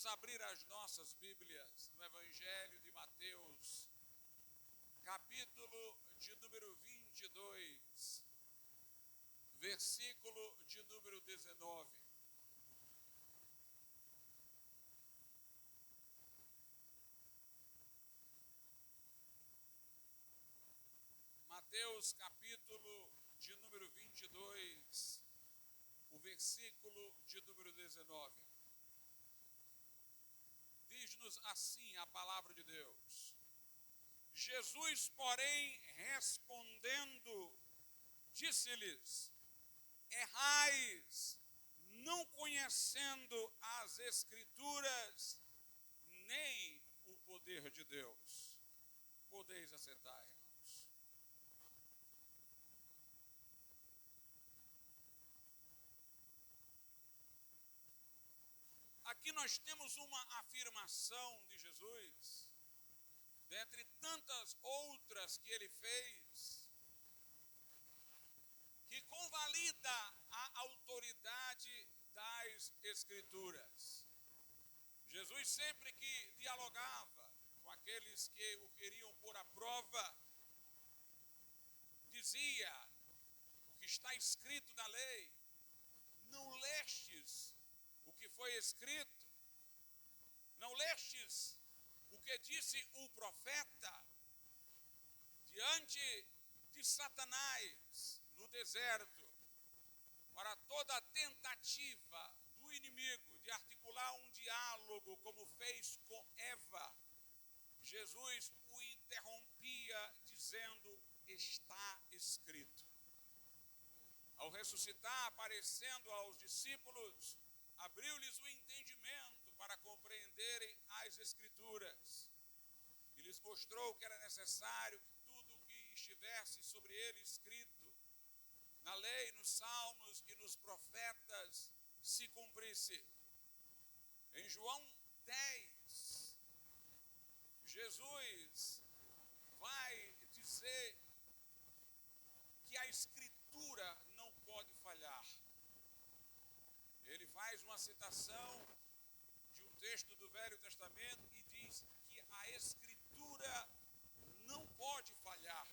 Abrir as nossas Bíblias no Evangelho de Mateus, capítulo de número 22, versículo de número 19. Mateus, capítulo de número 22, o versículo de número 19. Diz-nos assim a palavra de Deus: Jesus, porém, respondendo, disse-lhes: errais, não conhecendo as Escrituras, nem o poder de Deus. Podeis assentar, irmãos. Aqui nós temos uma afirmação de Jesus, dentre tantas outras que ele fez, que convalida a autoridade das Escrituras. Jesus, sempre que dialogava com aqueles que o queriam pôr à prova, dizia o que está escrito na lei: não lestes o que foi escrito? Não lestes o que disse o profeta diante de Satanás no deserto, para toda a tentativa do inimigo de articular um diálogo como fez com Eva? Jesus o interrompia dizendo: está escrito. Ao ressuscitar, aparecendo aos discípulos, abriu-lhes o entendimento para compreenderem as Escrituras e lhes mostrou que era necessário que tudo o que estivesse sobre ele escrito na lei, nos salmos e nos profetas se cumprisse. Em João 10, Jesus vai dizer que a Escritura não pode falhar. Ele faz uma citação de um texto do Velho Testamento e diz que a Escritura não pode falhar.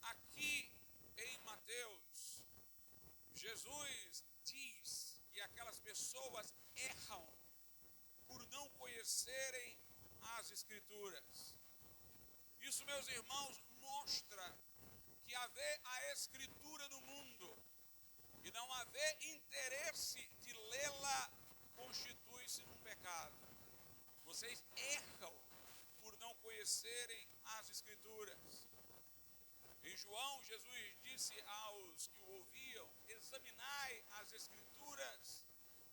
Aqui em Mateus, Jesus diz que aquelas pessoas erram por não conhecerem as Escrituras. Isso, meus irmãos, mostra que haver a Escritura no mundo e não haver interesse de lê-la constitui-se num pecado. Vocês erram por não conhecerem as Escrituras. Em João, Jesus disse aos que o ouviam: examinai as Escrituras,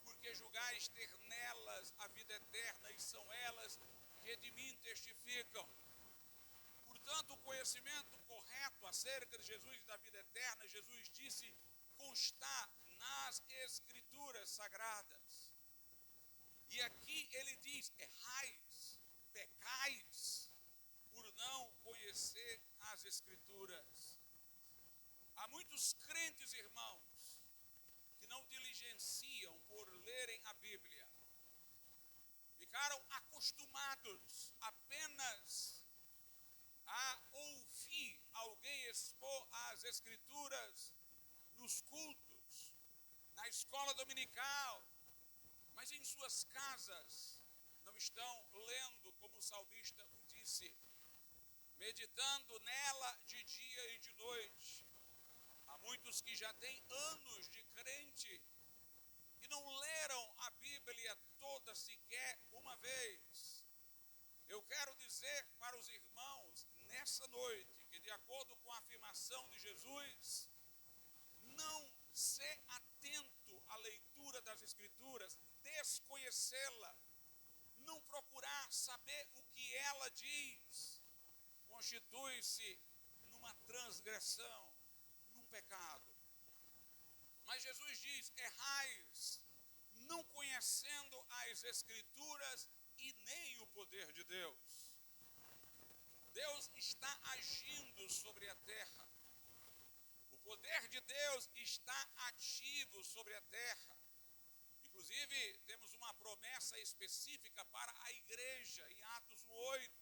porque julgais ter nelas a vida eterna, e são elas que de mim testificam. Portanto, o conhecimento correto acerca de Jesus e da vida eterna, Jesus disse, constar nas Escrituras sagradas. E aqui ele diz: errais, pecais, por não conhecer as Escrituras. Há muitos crentes, irmãos, que não diligenciam por lerem a Bíblia. Ficaram acostumados apenas a ouvir alguém expor as Escrituras nos cultos, na escola dominical, mas em suas casas não estão lendo, como o salmista o disse, meditando nela de dia e de noite. Há muitos que já têm anos de crente e não leram a Bíblia toda sequer uma vez. Eu quero dizer para os irmãos nessa noite que, de acordo com a afirmação de Jesus, não ser atento à leitura das Escrituras, desconhecê-la, não procurar saber o que ela diz, constitui-se numa transgressão, num pecado. Mas Jesus diz: errais, não conhecendo as Escrituras e nem o poder de Deus. Deus está agindo sobre a terra. O poder de Deus está ativo sobre a terra. Inclusive, temos uma promessa específica para a igreja, em Atos 8.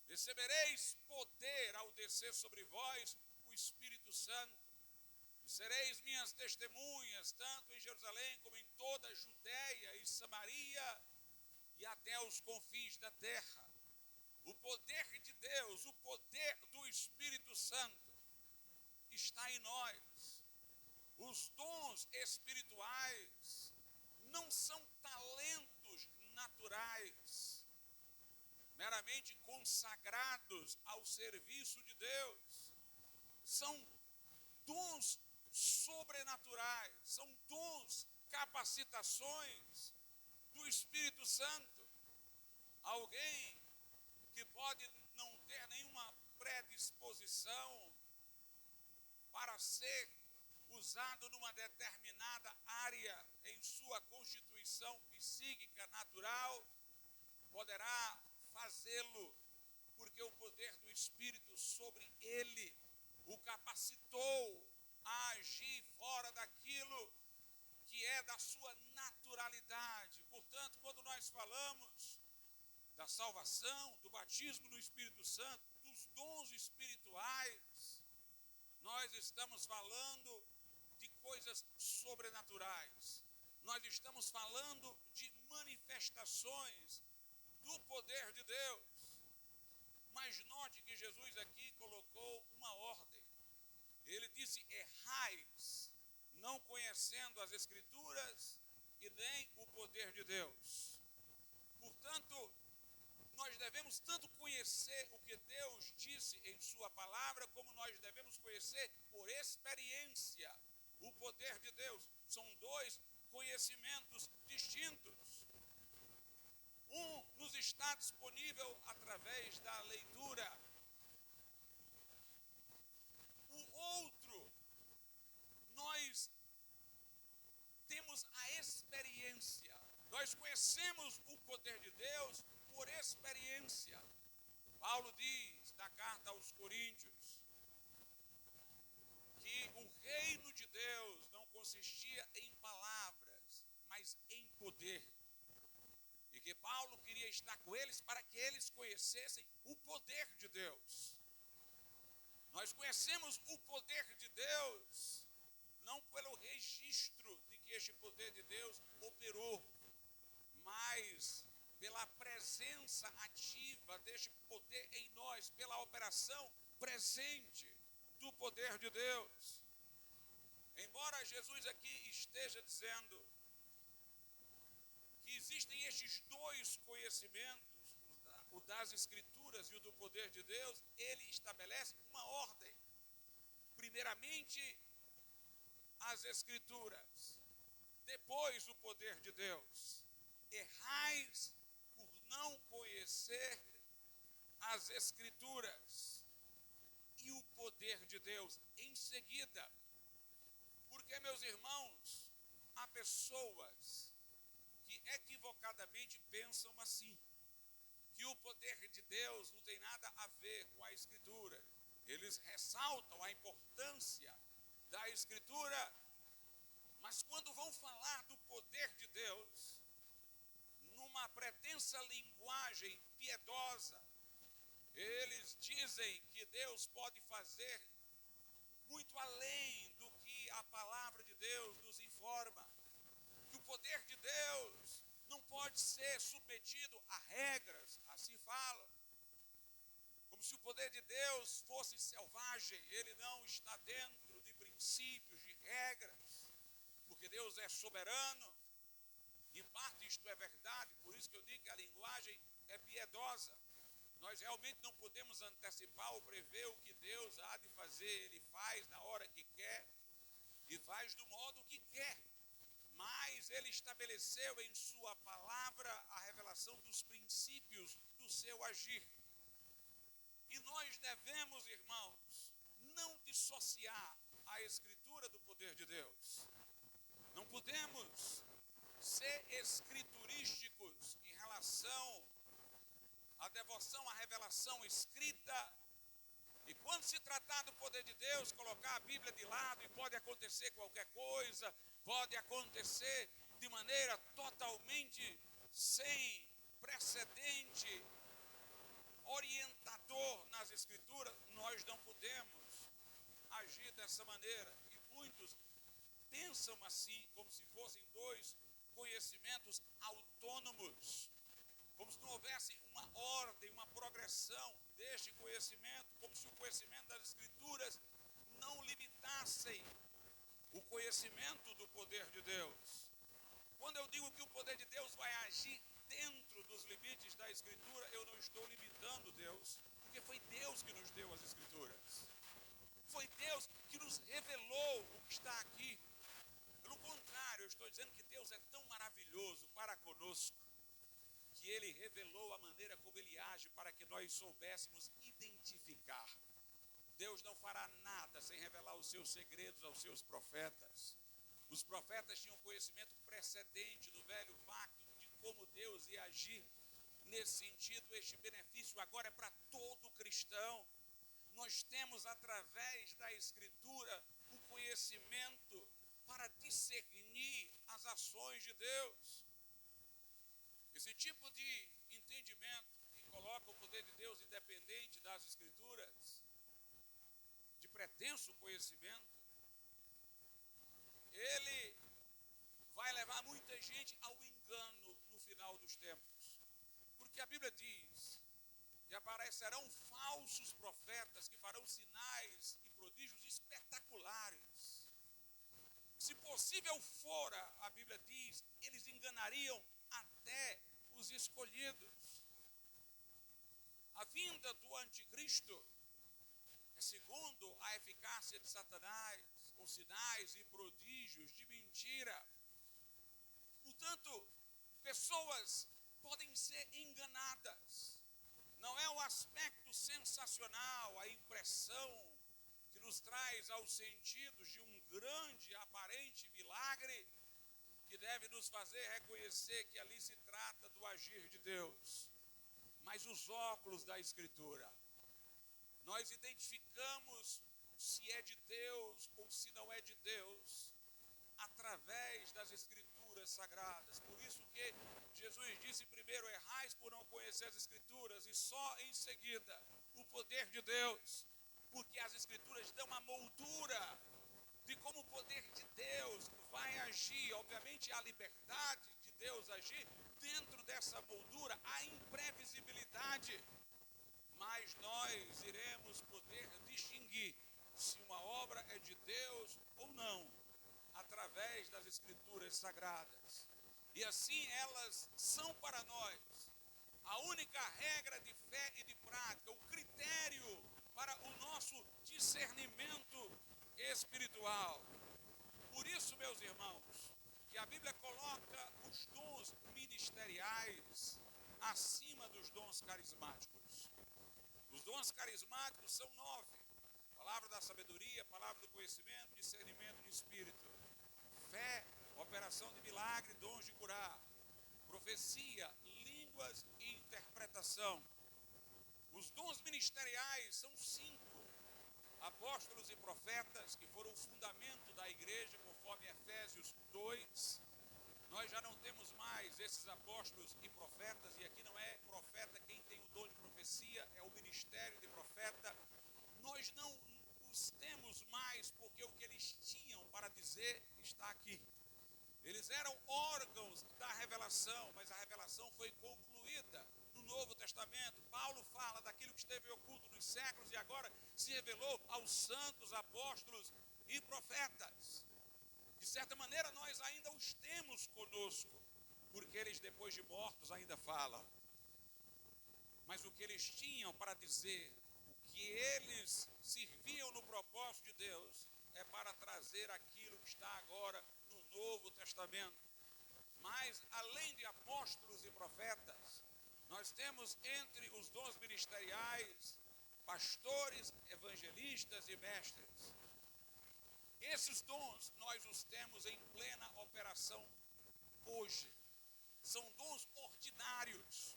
Recebereis poder ao descer sobre vós o Espírito Santo. E sereis minhas testemunhas, tanto em Jerusalém como em toda a Judéia e Samaria e até os confins da terra. O poder de Deus, o poder do Espírito Santo está em nós. Os dons espirituais não são talentos naturais, meramente consagrados ao serviço de Deus. São dons sobrenaturais, são dons, capacitações do Espírito Santo. Alguém que pode não ter nenhuma predisposição para ser usado numa determinada área em sua constituição psíquica natural, poderá fazê-lo, porque o poder do Espírito sobre ele o capacitou a agir fora daquilo que é da sua naturalidade. Portanto, quando nós falamos da salvação, do batismo no Espírito Santo, dos dons espirituais, nós estamos falando de coisas sobrenaturais. Nós estamos falando de manifestações do poder de Deus. Mas note que Jesus aqui colocou uma ordem. Ele disse: errais, não conhecendo as Escrituras e nem o poder de Deus. Portanto, nós devemos tanto conhecer o que Deus disse em sua palavra, como nós devemos conhecer por experiência o poder de Deus. São dois conhecimentos distintos. Um nos está disponível através da leitura. O outro, nós temos a experiência. Nós conhecemos o poder de Deus por experiência. Paulo diz na carta aos Coríntios que o reino de Deus não consistia em palavras, mas em poder. E que Paulo queria estar com eles para que eles conhecessem o poder de Deus. Nós conhecemos o poder de Deus não pelo registro de que este poder de Deus operou, mas pela presença ativa deste poder em nós, pela operação presente do poder de Deus. Embora Jesus aqui esteja dizendo que existem estes dois conhecimentos, o das Escrituras e o do poder de Deus, ele estabelece uma ordem. Primeiramente, as Escrituras, depois o poder de Deus. Errais por não conhecer as Escrituras e o poder de Deus em seguida. Porque, meus irmãos, há pessoas que equivocadamente pensam assim, que o poder de Deus não tem nada a ver com a Escritura. Eles ressaltam a importância da Escritura, mas quando vão falar do poder de Deus, numa pretensa linguagem piedosa, eles dizem que Deus pode fazer muito além do que a palavra de Deus nos informa, que o poder de Deus não pode ser submetido a regras, assim falam, como se o poder de Deus fosse selvagem. Ele não está dentro de princípios, de regras, porque Deus é soberano. Em parte isto é verdade, por isso que eu digo que a linguagem é piedosa. Nós realmente não podemos antecipar ou prever o que Deus há de fazer. Ele faz na hora que quer e faz do modo que quer. Mas ele estabeleceu em sua palavra a revelação dos princípios do seu agir. E nós devemos, irmãos, não dissociar a Escritura do poder de Deus. Não podemos ser escriturísticos em relação à devoção à revelação escrita, e quando se tratar do poder de Deus, colocar a Bíblia de lado e pode acontecer qualquer coisa, pode acontecer de maneira totalmente sem precedente, orientador nas Escrituras, nós não podemos agir dessa maneira. E muitos pensam assim, como se fossem dois conhecimentos autônomos, como se não houvesse uma ordem, uma progressão deste conhecimento, como se o conhecimento das Escrituras não limitassem o conhecimento do poder de Deus. Quando eu digo que o poder de Deus vai agir dentro dos limites da Escritura, eu não estou limitando Deus, porque foi Deus que nos deu as Escrituras. Foi Deus que nos revelou o que está aqui. Pelo contrário, eu estou dizendo que Deus é tão maravilhoso para conosco, que Ele revelou a maneira como Ele age para que nós soubéssemos identificar. Deus não fará nada sem revelar os seus segredos aos seus profetas. Os profetas tinham conhecimento precedente do velho pacto de como Deus ia agir. Nesse sentido, este benefício agora é para todo cristão. Nós temos, através da Escritura, o conhecimento para discernir as ações de Deus. Esse tipo de entendimento que coloca o poder de Deus independente das Escrituras, de pretenso conhecimento, ele vai levar muita gente ao engano no final dos tempos. Porque a Bíblia diz que aparecerão falsos profetas que farão sinais e prodígios espetaculares. Se possível fora, a Bíblia diz, eles enganariam até os escolhidos. A vinda do anticristo é segundo a eficácia de Satanás, com sinais e prodígios de mentira. Portanto, pessoas podem ser enganadas. Não é o aspecto sensacional, a impressão que nos traz aos sentidos de um grande aparente milagre que deve nos fazer reconhecer que ali se trata do agir de Deus. Mas os óculos da Escritura, nós identificamos se é de Deus ou se não é de Deus, através das Escrituras sagradas. Por isso que Jesus disse primeiro, errais por não conhecer as Escrituras, e só em seguida o poder de Deus, porque as Escrituras dão uma moldura de como o poder de Deus vai agir. Obviamente a liberdade de Deus agir, dentro dessa moldura a imprevisibilidade, mas nós iremos poder distinguir se uma obra é de Deus ou não, através das Escrituras sagradas. E assim elas são para nós a única regra de fé e de prática, o critério para o nosso discernimento espiritual. Por isso, meus irmãos, que a Bíblia coloca os dons ministeriais acima dos dons carismáticos. Os dons carismáticos são 9. Palavra da sabedoria, palavra do conhecimento, discernimento de espírito, fé, operação de milagre, dons de curar, profecia, línguas e interpretação. Os dons ministeriais são 5. Apóstolos e profetas, que foram o fundamento da igreja, conforme Efésios 2. Nós já não temos mais esses apóstolos e profetas, e aqui não é profeta quem tem o dom de profecia, é o ministério de profeta. Nós não os temos mais, porque o que eles tinham para dizer está aqui. Eles eram órgãos da revelação, mas a revelação foi concluída no Novo Testamento. Paulo fala daquilo que esteve oculto nos séculos e agora se revelou aos santos apóstolos e profetas. De certa maneira, nós ainda os temos conosco, porque eles, depois de mortos, ainda falam. Mas o que eles tinham para dizer, o que eles serviam no propósito de Deus, é para trazer aquilo que está agora no Novo Testamento. Mas, além de apóstolos e profetas, nós temos entre os dons ministeriais pastores, evangelistas e mestres. Esses dons nós os temos em plena operação hoje. São dons ordinários.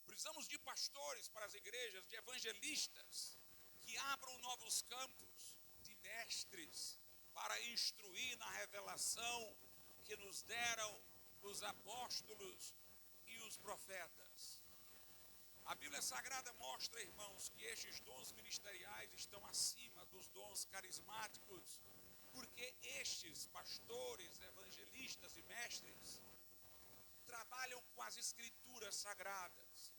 Precisamos de pastores para as igrejas, de evangelistas que abram novos campos, de mestres para instruir na revelação que nos deram os apóstolos e os profetas. A Bíblia Sagrada mostra, irmãos, que estes dons ministeriais estão acima dos dons carismáticos, porque estes pastores, evangelistas e mestres trabalham com as escrituras sagradas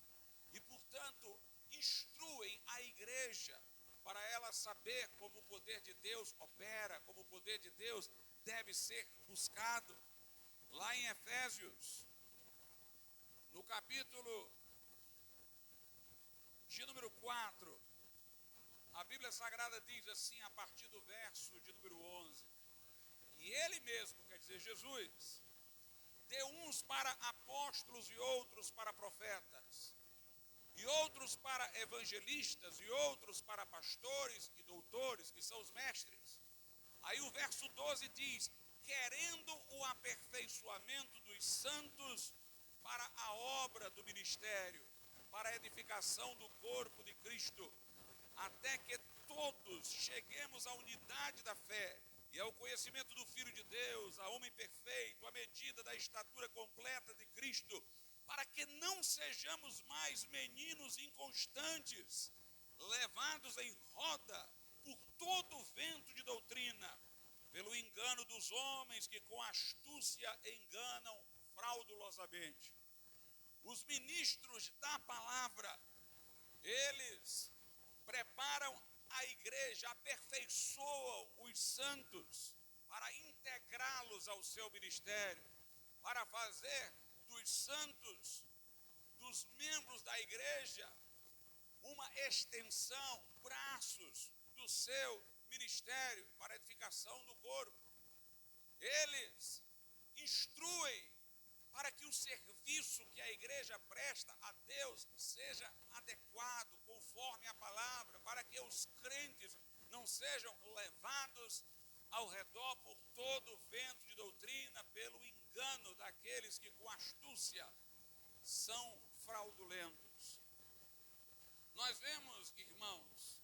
e, portanto, instruem a igreja para ela saber como o poder de Deus opera, como o poder de Deus deve ser buscado. Lá em Efésios, no capítulo de número 4, a Bíblia Sagrada diz assim, a partir do verso de número 11, e ele mesmo, quer dizer, Jesus, deu uns para apóstolos e outros para profetas, e outros para evangelistas, e outros para pastores e doutores, que são os mestres. Aí o verso 12 diz, querendo o aperfeiçoamento dos santos para a obra do ministério, para a edificação do corpo de Cristo, até que todos cheguemos à unidade da fé e ao conhecimento do Filho de Deus, a homem perfeito, à medida da estatura completa de Cristo, para que não sejamos mais meninos inconstantes, levados em roda por todo o vento de doutrina, pelo engano dos homens que com astúcia enganam fraudulosamente. Os ministros da palavra, eles preparam a igreja, aperfeiçoam os santos para integrá-los ao seu ministério, para fazer dos santos, dos membros da igreja, uma extensão, braços do seu ministério para a edificação do corpo. Eles instruem para que o serviço que a igreja presta a Deus seja adequado, conforme a palavra, para que os crentes não sejam levados ao redor por todo o vento de doutrina, pelo engano daqueles que com astúcia são fraudulentos. Nós vemos, irmãos,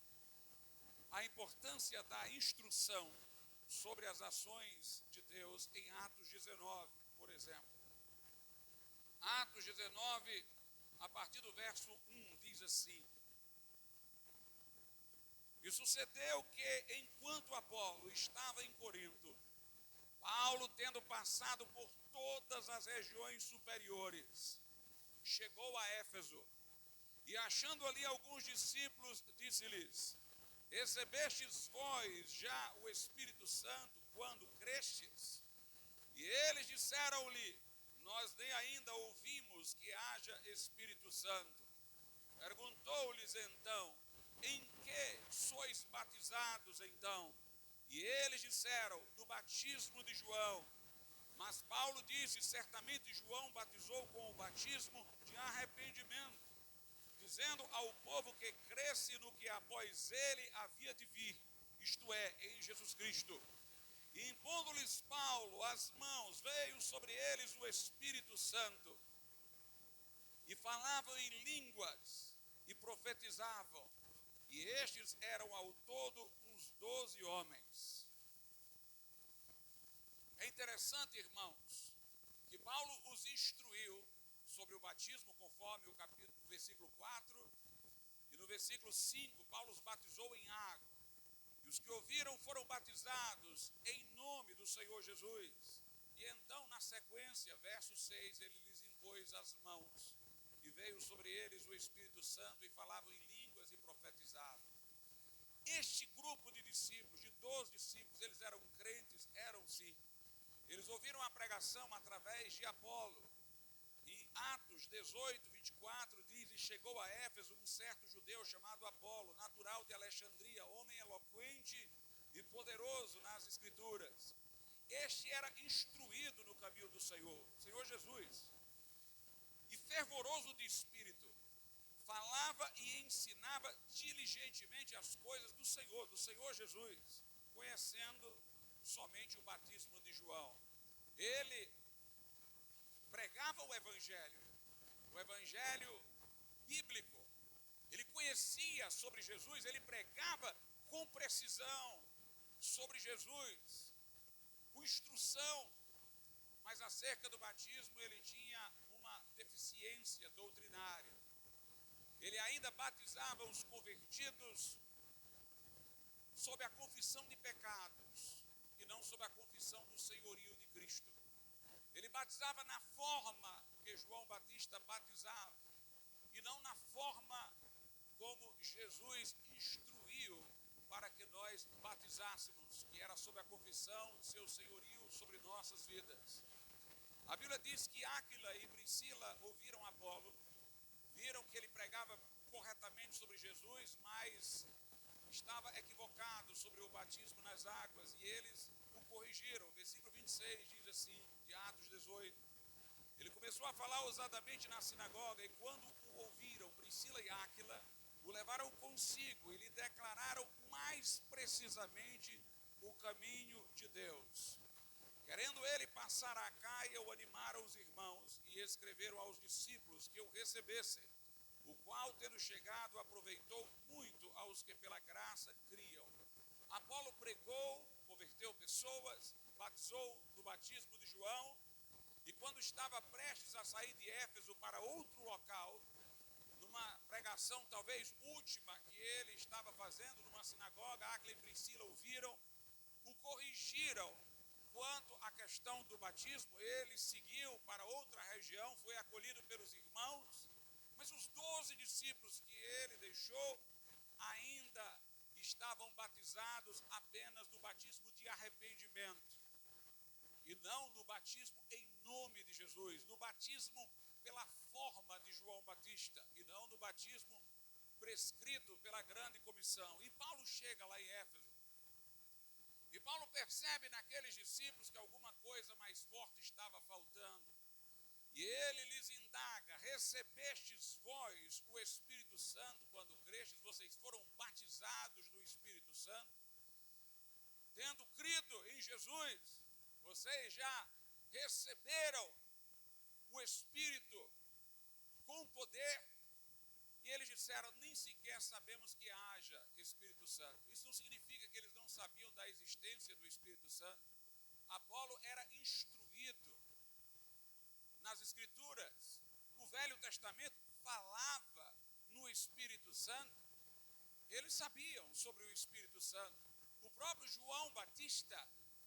a importância da instrução sobre as ações de Deus em Atos 19, por exemplo. Atos 19, a partir do verso 1, diz assim: e sucedeu que, enquanto Apolo estava em Corinto, Paulo, tendo passado por todas as regiões superiores, chegou a Éfeso, e achando ali alguns discípulos, disse-lhes: recebestes vós já o Espírito Santo quando crestes? E eles disseram-lhe: nós nem ainda ouvimos que haja Espírito Santo. Perguntou-lhes então: em que sois batizados então? E eles disseram: no batismo de João. Mas Paulo disse: certamente João batizou com o batismo de arrependimento, dizendo ao povo que cresce no que após ele havia de vir, isto é, em Jesus Cristo. E impondo-lhes Paulo as mãos, veio sobre eles o Espírito Santo, e falavam em línguas, e profetizavam, e estes eram ao todo uns 12 homens. É interessante, irmãos, que Paulo os instruiu sobre o batismo, conforme o versículo 4, e no versículo 5, Paulo os batizou em água. E os que ouviram foram batizados em nome do Senhor Jesus. E então, na sequência, verso 6, ele lhes impôs as mãos. E veio sobre eles o Espírito Santo e falavam em línguas e profetizavam. Este grupo de discípulos, de 12 discípulos, eles eram crentes? Eram sim. Eles ouviram a pregação através de Apolo. Em Atos 18, 24, diz: e chegou a Éfeso um certo judeu chamado Apolo, natural de Alexandria, homem eloquente e poderoso nas Escrituras. Este era instruído no caminho do Senhor Jesus, e fervoroso de espírito, falava e ensinava diligentemente as coisas do Senhor Jesus, conhecendo somente o batismo de João. Ele pregava o evangelho bíblico. Ele conhecia sobre Jesus, ele pregava com precisão sobre Jesus, com instrução. mas acerca do batismo ele tinha uma deficiência doutrinária. Ele ainda batizava os convertidos sob a confissão de pecados e não sob a confissão do senhorio de Cristo. Ele batizava na forma que João Batista batizava e não na forma como Jesus instruiu para que nós batizássemos, que era sob a confissão de seu senhorio sobre nossas vidas. A Bíblia diz que Áquila e Priscila ouviram Apolo, viram que ele pregava corretamente sobre Jesus, mas estava equivocado sobre o batismo nas águas, e eles o corrigiram. O versículo 26 diz assim, de Atos 18, ele começou a falar ousadamente na sinagoga, e quando o ouviram, Priscila e Áquila o levaram consigo e lhe declararam mais precisamente o caminho de Deus. Querendo ele passar a Acaia, o animaram os irmãos e escreveram aos discípulos que o recebessem, o qual, tendo chegado, aproveitou muito aos que pela graça criam. Apolo pregou, converteu pessoas, batizou no batismo de João, e quando estava prestes a sair de Éfeso para outro local, numa pregação talvez última que ele estava fazendo numa sinagoga, Áquila e Priscila ouviram, o corrigiram quanto à questão do batismo. Ele seguiu para outra região, foi acolhido pelos irmãos, mas os 12 discípulos que ele deixou ainda estavam batizados apenas no batismo de arrependimento, e não no batismo em nome de Jesus, no batismo pela forma de João Batista, e não no batismo prescrito pela grande comissão. E Paulo chega lá em Éfeso, e Paulo percebe naqueles discípulos que alguma coisa mais forte estava faltando, e ele lhes indaga: recebestes vós o Espírito Santo quando crestes? Vocês foram batizados no Espírito Santo? Tendo crido em Jesus, vocês já receberam o Espírito com poder? E eles disseram: nem sequer sabemos que haja Espírito Santo. Isso não significa que eles não sabiam da existência do Espírito Santo. Apolo era instruído nas Escrituras. O Velho Testamento falava no Espírito Santo. Eles sabiam sobre o Espírito Santo. O próprio João Batista,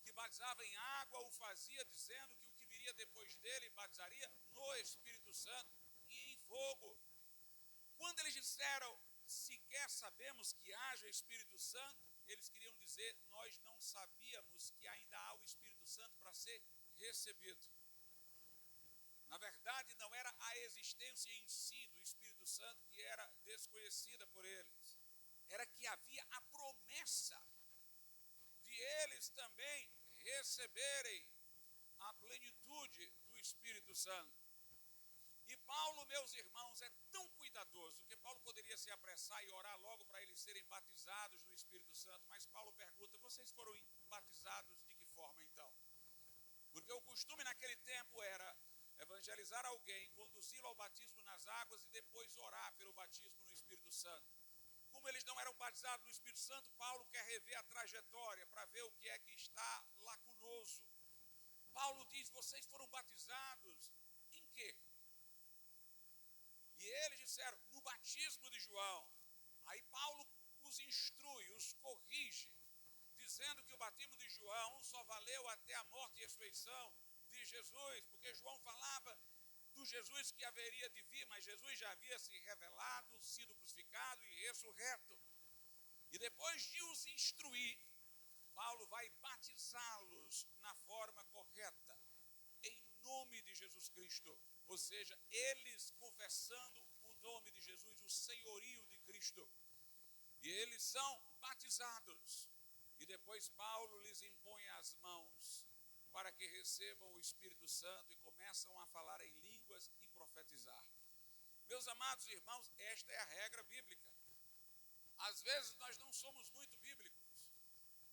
que batizava em água, o fazia dizendo que o que viria depois dele batizaria no Espírito Santo e em fogo. Quando eles disseram: sequer sabemos que haja Espírito Santo, eles queriam dizer: nós não sabíamos que ainda há o Espírito Santo para ser recebido. Na verdade, não era a existência em si do Espírito Santo que era desconhecida por eles, era que havia a promessa de eles também receberem a plenitude do Espírito Santo. E Paulo, meus irmãos, é tão cuidadoso que Paulo poderia se apressar e orar logo para eles serem batizados no Espírito Santo, mas Paulo pergunta: vocês foram batizados de que forma então? Porque o costume naquele tempo era evangelizar alguém, conduzi-lo ao batismo nas águas e depois orar pelo batismo no Espírito Santo. Como eles não eram batizados no Espírito Santo, Paulo quer rever a trajetória para ver o que é que está lacunoso. Paulo diz: vocês foram batizados em quê? E eles disseram: no batismo de João. Aí Paulo os instrui, os corrige, dizendo que o batismo de João só valeu até a morte e ressurreição de Jesus, porque João falava do Jesus que haveria de vir, mas Jesus já havia se revelado, sido crucificado e ressurreto. E depois de os instruir, Paulo vai batizá-los na forma correta, em nome de Jesus Cristo. Ou seja, eles confessando o nome de Jesus, o senhorio de Cristo. E eles são batizados. E depois Paulo lhes impõe as mãos para que recebam o Espírito Santo e começam a falar em línguas e profetizar. Meus amados irmãos, esta é a regra bíblica. Às vezes nós não somos muito bíblicos.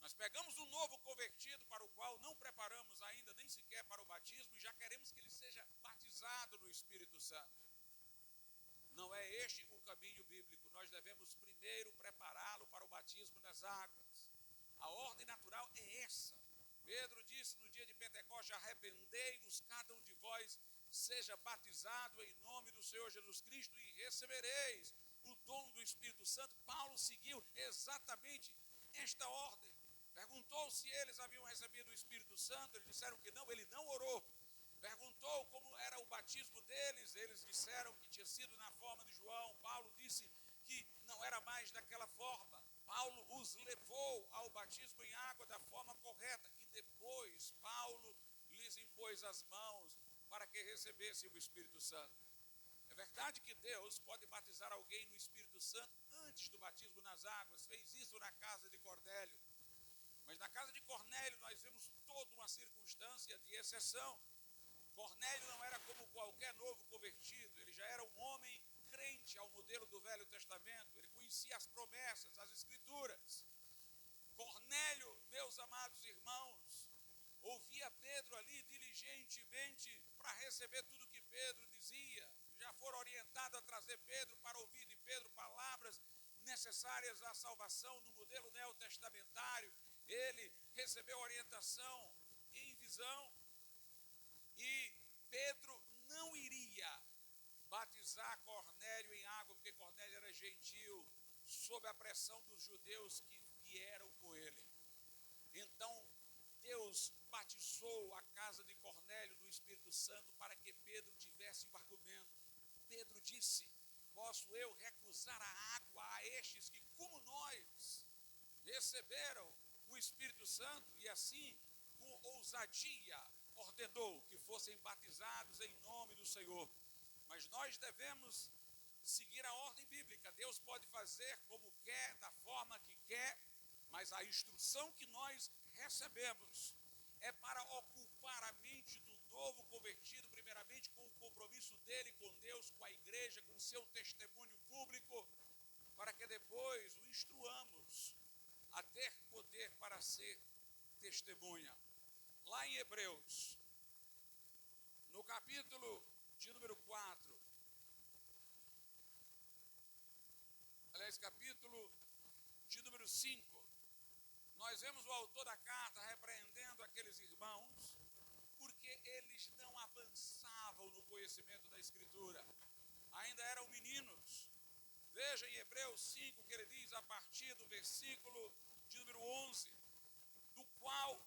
Nós pegamos um novo convertido para o qual não preparamos ainda nem sequer para o batismo e já queremos que ele seja batizado no Espírito Santo. Não é este o caminho bíblico. Nós devemos primeiro prepará-lo para o batismo nas águas. A ordem natural é essa. Pedro disse no dia de Pentecostes: arrependei-vos, cada um de vós seja batizado em nome do Senhor Jesus Cristo e recebereis o dom do Espírito Santo. Paulo seguiu exatamente esta ordem. Perguntou se eles haviam recebido o Espírito Santo, eles disseram que não, ele não orou. Perguntou como era o batismo deles, eles disseram que tinha sido na forma de João. Paulo disse que não era mais daquela forma. Paulo os levou ao batismo em água da forma correta e depois Paulo lhes impôs as mãos para que recebessem o Espírito Santo. É verdade que Deus pode batizar alguém no Espírito Santo antes do batismo nas águas, fez isso na casa de Cornélio. Mas na casa de Cornélio nós vemos toda uma circunstância de exceção. Cornélio não era como qualquer novo convertido, ele já era um homem crente ao modelo do Velho Testamento, ele conhecia as promessas, as Escrituras. Cornélio, meus amados irmãos, ouvia Pedro ali diligentemente para receber tudo que Pedro dizia. Já foram orientados a trazer Pedro para ouvir de Pedro palavras necessárias à salvação no modelo neotestamentário. Ele recebeu orientação em visão e Pedro não iria batizar Cornélio em água, porque Cornélio era gentil, sob a pressão dos judeus que vieram com ele. Então Deus batizou a casa de Cornélio do Espírito Santo para que Pedro tivesse um argumento. Pedro disse: posso eu recusar a água a estes que, como nós, receberam o Espírito Santo? E assim, com ousadia, ordenou que fossem batizados em nome do Senhor. Mas nós devemos seguir a ordem bíblica. Deus pode fazer como quer, da forma que quer, mas a instrução que nós recebemos é para ocupar a mente do novo convertido, primeiramente com o compromisso dele com Deus, com a igreja, com o seu testemunho público, para que depois o instruamos a ter poder para ser testemunha. Lá em Hebreus, no capítulo de número 4, aliás, capítulo de número 5, nós vemos o autor da carta repreendendo aqueles irmãos, porque eles não avançavam no conhecimento da Escritura, ainda eram meninos. Veja em Hebreus 5 que ele diz a partir do versículo de número 11, do qual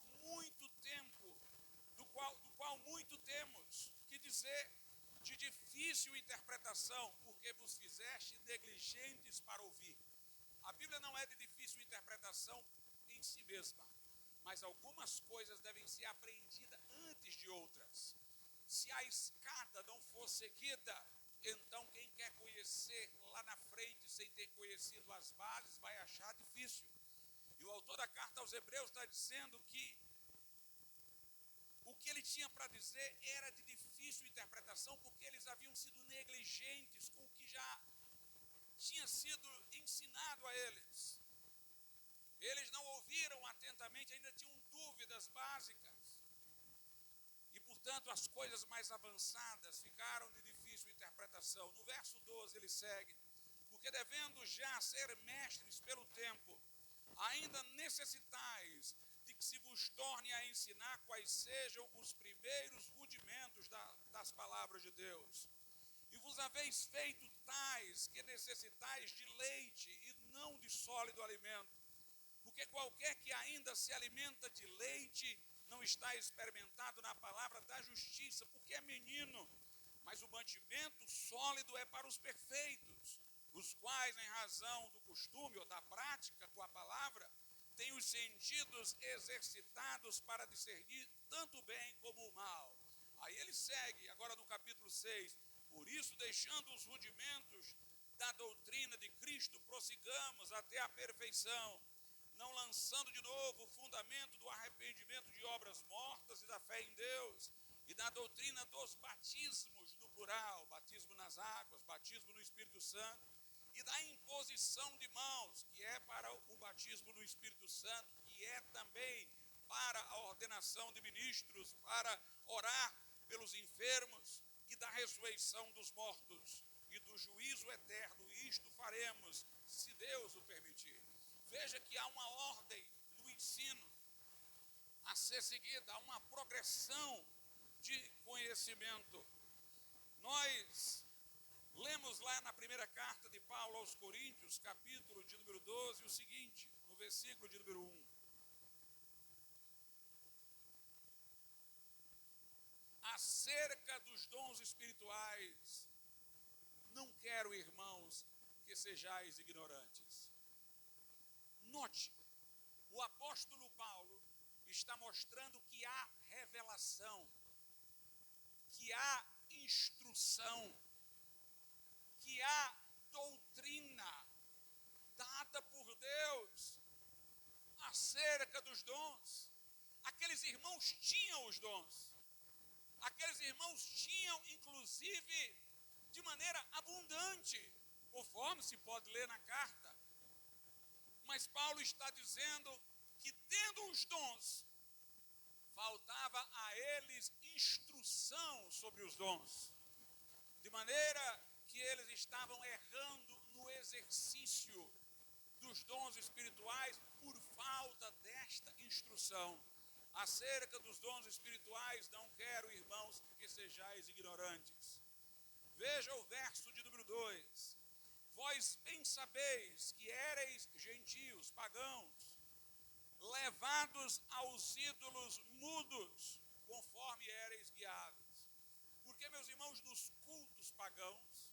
muito temos que dizer de difícil interpretação, porque vos fizeste negligentes para ouvir. A Bíblia não é de difícil interpretação em si mesma, mas algumas coisas devem ser aprendidas antes de outras. Se a escada não for seguida, então quem quer conhecer lá na frente sem ter conhecido as bases vai achar difícil. E o autor da carta aos Hebreus está dizendo que o que ele tinha para dizer era de difícil interpretação, porque eles haviam sido negligentes com o que já tinha sido ensinado a eles. Eles não ouviram atentamente, ainda tinham dúvidas básicas. E, portanto, as coisas mais avançadas ficaram de difícil interpretação. No verso 12 ele segue: porque devendo já ser mestres pelo tempo, ainda necessitais de que se vos torne a ensinar quais sejam os primeiros rudimentos das palavras de Deus. E vos haveis feito tais que necessitais de leite e não de sólido alimento. Porque qualquer que ainda se alimenta de leite não está experimentado na palavra da justiça, porque é menino. Mas o mantimento sólido é para os perfeitos, os quais, em razão do costume ou da prática com a palavra, têm os sentidos exercitados para discernir tanto o bem como o mal. Aí ele segue, agora no capítulo 6, por isso, deixando os rudimentos da doutrina de Cristo, prossigamos até a perfeição, não lançando de novo o fundamento do arrependimento de obras mortas e da fé em Deus, e da doutrina dos batismos no plural, batismo nas águas, batismo no Espírito Santo, e da imposição de mãos, que é para o batismo no Espírito Santo, que é também para a ordenação de ministros, para orar pelos enfermos, e da ressurreição dos mortos, e do juízo eterno. Isto faremos, se Deus o permitir. Veja que há uma ordem no ensino. a ser seguida, há uma progressão de conhecimento. Nós lemos lá na primeira carta de Paulo aos Coríntios, capítulo de número 12, o seguinte, no versículo de número 1. Acerca dos dons espirituais, não quero, irmãos, que sejais ignorantes. Note, o apóstolo Paulo está mostrando que há revelação, que há instrução, que há doutrina dada por Deus acerca dos dons. Aqueles irmãos tinham os dons. Aqueles irmãos tinham, inclusive, de maneira abundante, conforme se pode ler na carta. Mas Paulo está dizendo que, tendo os dons, faltava a eles instrução sobre os dons. De maneira que eles estavam errando no exercício dos dons espirituais por falta desta instrução. Acerca dos dons espirituais, não quero, irmãos, que sejais ignorantes. Veja o verso de número 2. Vós bem sabeis que éreis gentios, pagãos, levados aos ídolos mudos, conforme éreis guiados. Porque, meus irmãos, nos cultos pagãos,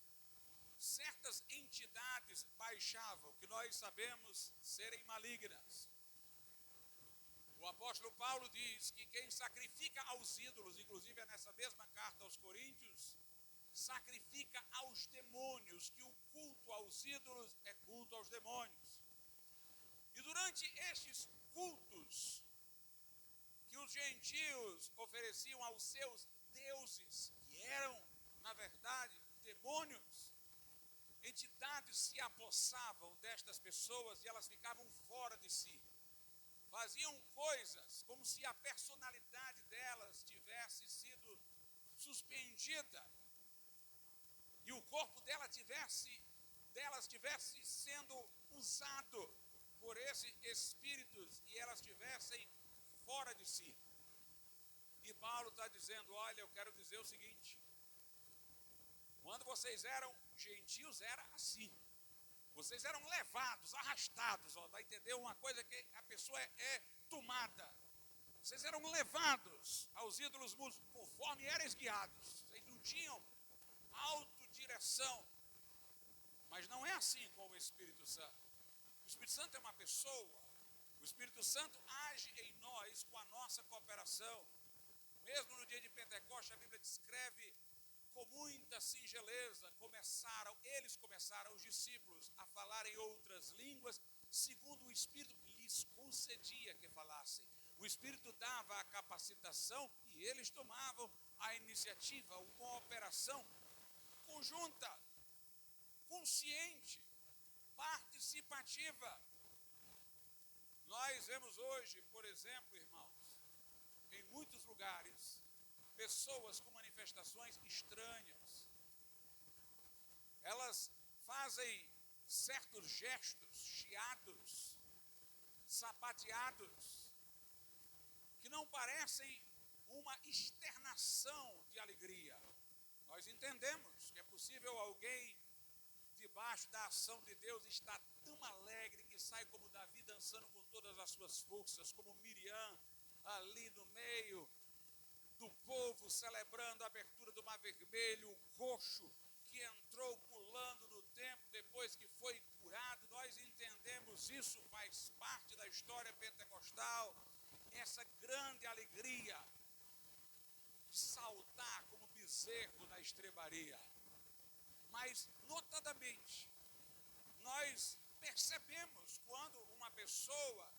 certas entidades baixavam, que nós sabemos serem malignas. O apóstolo Paulo diz que quem sacrifica aos ídolos, inclusive é nessa mesma carta aos Coríntios, sacrifica aos demônios, que o culto aos ídolos é culto aos demônios. E durante estes cultos que os gentios ofereciam aos seus deuses, que eram, na verdade, demônios, entidades se apossavam destas pessoas e elas ficavam fora de si. Faziam coisas como se a personalidade delas tivesse sido suspendida e o corpo delas tivesse sendo usado por esses espíritos e elas estivessem fora de si. E Paulo está dizendo, olha, eu quero dizer o seguinte, quando vocês eram gentios era assim. Vocês eram levados, arrastados, vai entender uma coisa que a pessoa é tomada. Vocês eram levados aos ídolos mudos, conforme eram guiados. Vocês não tinham autodireção. Mas não é assim com o Espírito Santo. O Espírito Santo é uma pessoa. O Espírito Santo age em nós com a nossa cooperação. Mesmo no dia de Pentecostes, a Bíblia descreve com muita singeleza, eles começaram, os discípulos, a falar em outras línguas, segundo o Espírito lhes concedia que falassem. O Espírito dava a capacitação e eles tomavam a iniciativa, uma cooperação conjunta, consciente, participativa. Nós vemos hoje, por exemplo, irmãos, em muitos lugares, pessoas com manifestações estranhas. Elas fazem certos gestos, chiados, sapateados, que não parecem uma externação de alegria. Nós entendemos que é possível alguém, debaixo da ação de Deus, estar tão alegre que sai como Davi dançando com todas as suas forças, como Miriam ali no meio do povo, celebrando a abertura do Mar Vermelho, o roxo que entrou pulando no templo depois que foi curado. Nós entendemos isso, faz parte da história pentecostal, essa grande alegria de saltar como bezerro na estrebaria. Mas, notadamente, nós percebemos quando uma pessoa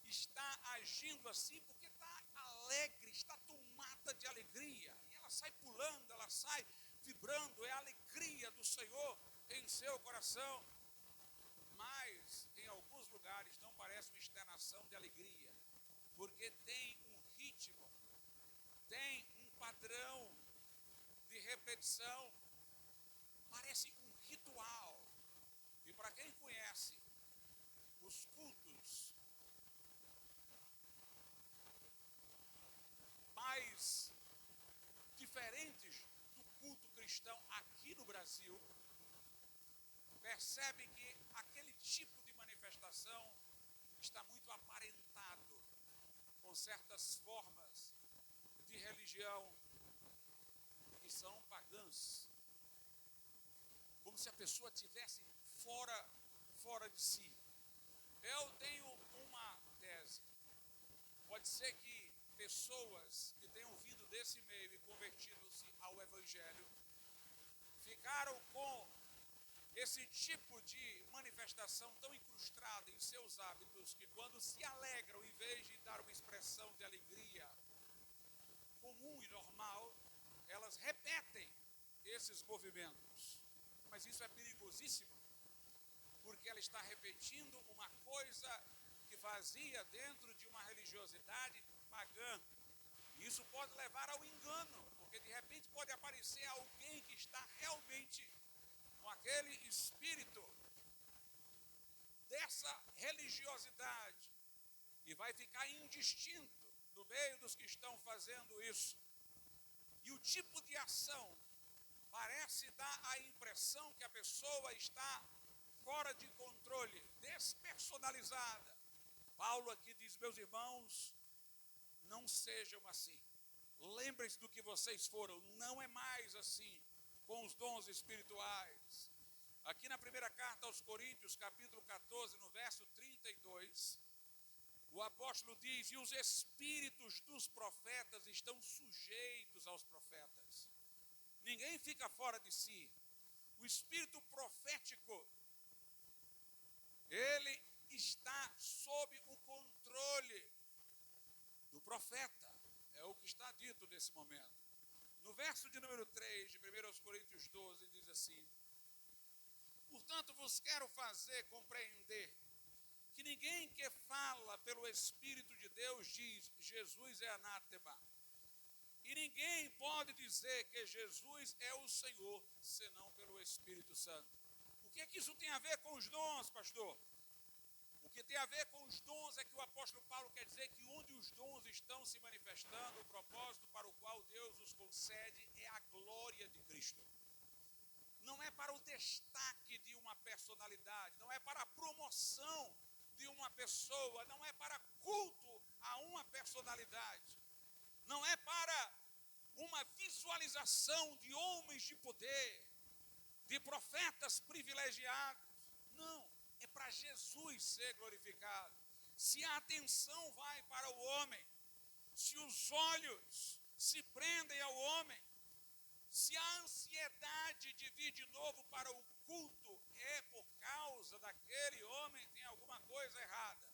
está agindo assim, porque está alegre, está tomada de alegria, e ela sai pulando, ela sai vibrando, é a alegria do Senhor em seu coração. Mas, em alguns lugares, não parece uma externação de alegria, porque tem um ritmo, tem um padrão de repetição, parece um ritual. E para quem conhece os cultos Brasil, percebe que aquele tipo de manifestação está muito aparentado com certas formas de religião que são pagãs, como se a pessoa tivesse fora de si. Eu tenho uma tese. Pode ser que pessoas que tenham vindo desse meio e convertido-se ao Evangelho ficaram com esse tipo de manifestação tão incrustada em seus hábitos que quando se alegram, em vez de dar uma expressão de alegria comum e normal, elas repetem esses movimentos. Mas isso é perigosíssimo, porque ela está repetindo uma coisa que fazia dentro de uma religiosidade pagã. E isso pode levar ao engano, porque de repente pode aparecer alguém que está realmente com aquele espírito dessa religiosidade e vai ficar indistinto no meio dos que estão fazendo isso. E o tipo de ação parece dar a impressão que a pessoa está fora de controle, despersonalizada. Paulo aqui diz: meus irmãos, não sejam assim. Lembrem-se do que vocês foram, não é mais assim com os dons espirituais. Aqui na primeira carta aos Coríntios, capítulo 14, no verso 32, o apóstolo diz: e os espíritos dos profetas estão sujeitos aos profetas. Ninguém fica fora de si. O espírito profético, ele está sob o controle do profeta. É o que está dito nesse momento. No verso de número 3 de 1 Coríntios 12, diz assim: portanto vos quero fazer compreender que ninguém que fala pelo Espírito de Deus diz Jesus é anátema. E ninguém pode dizer que Jesus é o Senhor, senão pelo Espírito Santo. O que é que isso tem a ver com os dons, pastor? O que tem a ver com os dons é que o apóstolo Paulo quer dizer que onde os dons estão se manifestando, o propósito para o qual Deus os concede é a glória de Cristo. Não é para o destaque de uma personalidade, não é para a promoção de uma pessoa, não é para culto a uma personalidade, não é para uma visualização de homens de poder, de profetas privilegiados. Não, é para Jesus ser glorificado. Se a atenção vai para o homem, se os olhos se prendem ao homem, se a ansiedade de vir de novo para o culto é por causa daquele homem, tem alguma coisa errada.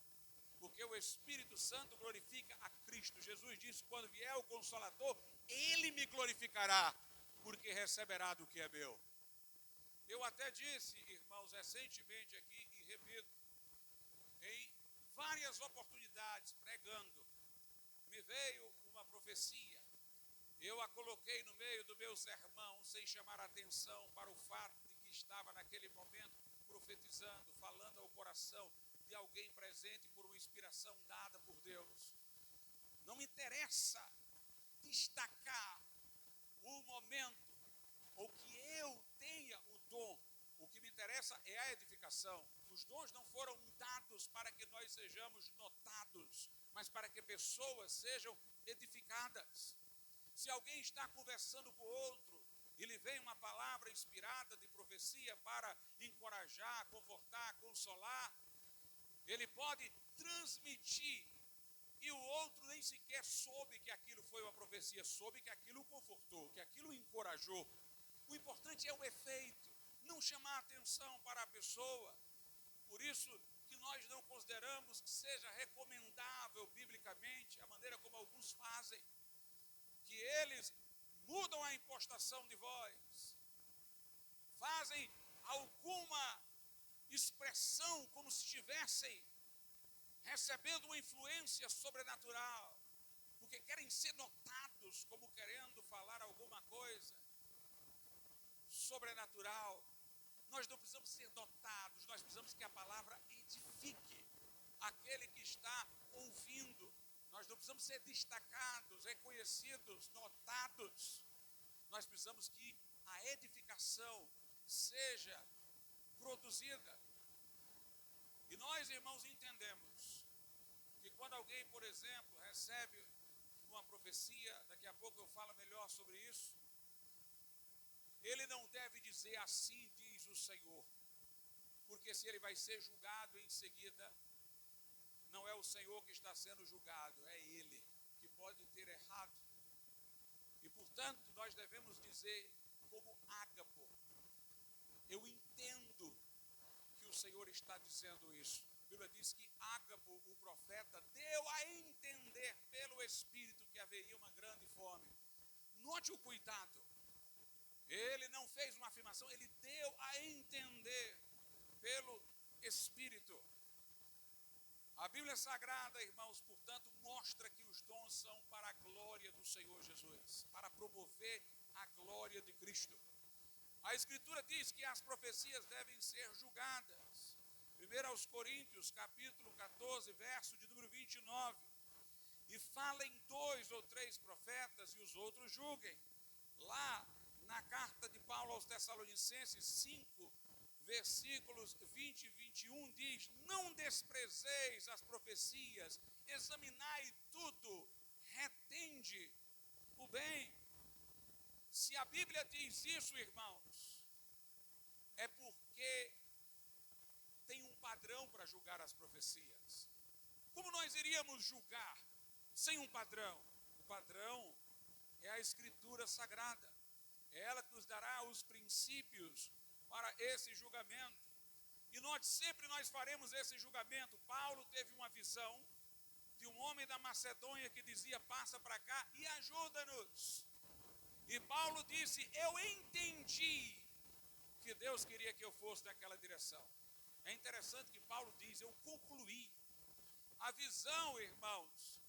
Porque o Espírito Santo glorifica a Cristo. Jesus disse: quando vier o Consolador, Ele me glorificará, porque receberá do que é meu. Eu até disse, irmãos, recentemente aqui, e repito, em várias oportunidades, pregando, me veio uma profecia. Eu a coloquei no meio do meu sermão, sem chamar a atenção para o fato de que estava naquele momento profetizando, falando ao coração de alguém presente por uma inspiração dada por Deus. Não me interessa destacar o momento, ou que eu tenha o dom. O que me interessa é a edificação. Os dons não foram dados para que nós sejamos notados, mas para que pessoas sejam edificadas. Se alguém está conversando com outro e lhe vem uma palavra inspirada de profecia para encorajar, confortar, consolar, ele pode transmitir e o outro nem sequer soube que aquilo foi uma profecia, soube que aquilo o confortou, que aquilo o encorajou. O importante é o efeito, não chamar atenção para a pessoa. Por isso que nós não consideramos que seja recomendável biblicamente a maneira como alguns fazem, que eles mudam a impostação de voz, fazem alguma expressão como se estivessem recebendo uma influência sobrenatural, porque querem ser notados como querendo falar alguma coisa sobrenatural. Nós não precisamos ser notados, nós precisamos que a palavra edifique aquele que está ouvindo. Nós não precisamos ser destacados, reconhecidos, notados. Nós precisamos que a edificação seja produzida. E nós, irmãos, entendemos que quando alguém, por exemplo, recebe uma profecia, daqui a pouco eu falo melhor sobre isso, ele não deve dizer assim diz o Senhor, porque se ele vai ser julgado em seguida, não é o Senhor que está sendo julgado, é ele que pode ter errado. E portanto nós devemos dizer como Ágapo, eu entendo que o Senhor está dizendo isso. A Bíblia diz que Ágapo, o profeta, deu a entender pelo Espírito que haveria uma grande fome. Note o cuidado. Ele não fez uma afirmação, ele deu a entender pelo Espírito. A Bíblia Sagrada, irmãos, portanto, mostra que os dons são para a glória do Senhor Jesus, para promover a glória de Cristo. A Escritura diz que as profecias devem ser julgadas. 1 aos Coríntios, capítulo 14, verso de número 29. E falem 2 ou 3 profetas e os outros julguem. Lá na carta de Paulo aos Tessalonicenses 5, versículos 20 e 21 diz: não desprezeis as profecias, examinai tudo, retende o bem. Se a Bíblia diz isso, irmãos, é porque tem um padrão para julgar as profecias. Como nós iríamos julgar sem um padrão? O padrão é a Escritura Sagrada. É ela que nos dará os princípios para esse julgamento. E nós sempre faremos esse julgamento. Paulo teve uma visão de um homem da Macedônia que dizia: passa para cá e ajuda-nos. E Paulo disse: eu entendi que Deus queria que eu fosse naquela direção. É interessante que Paulo diz: eu concluí. A visão, irmãos,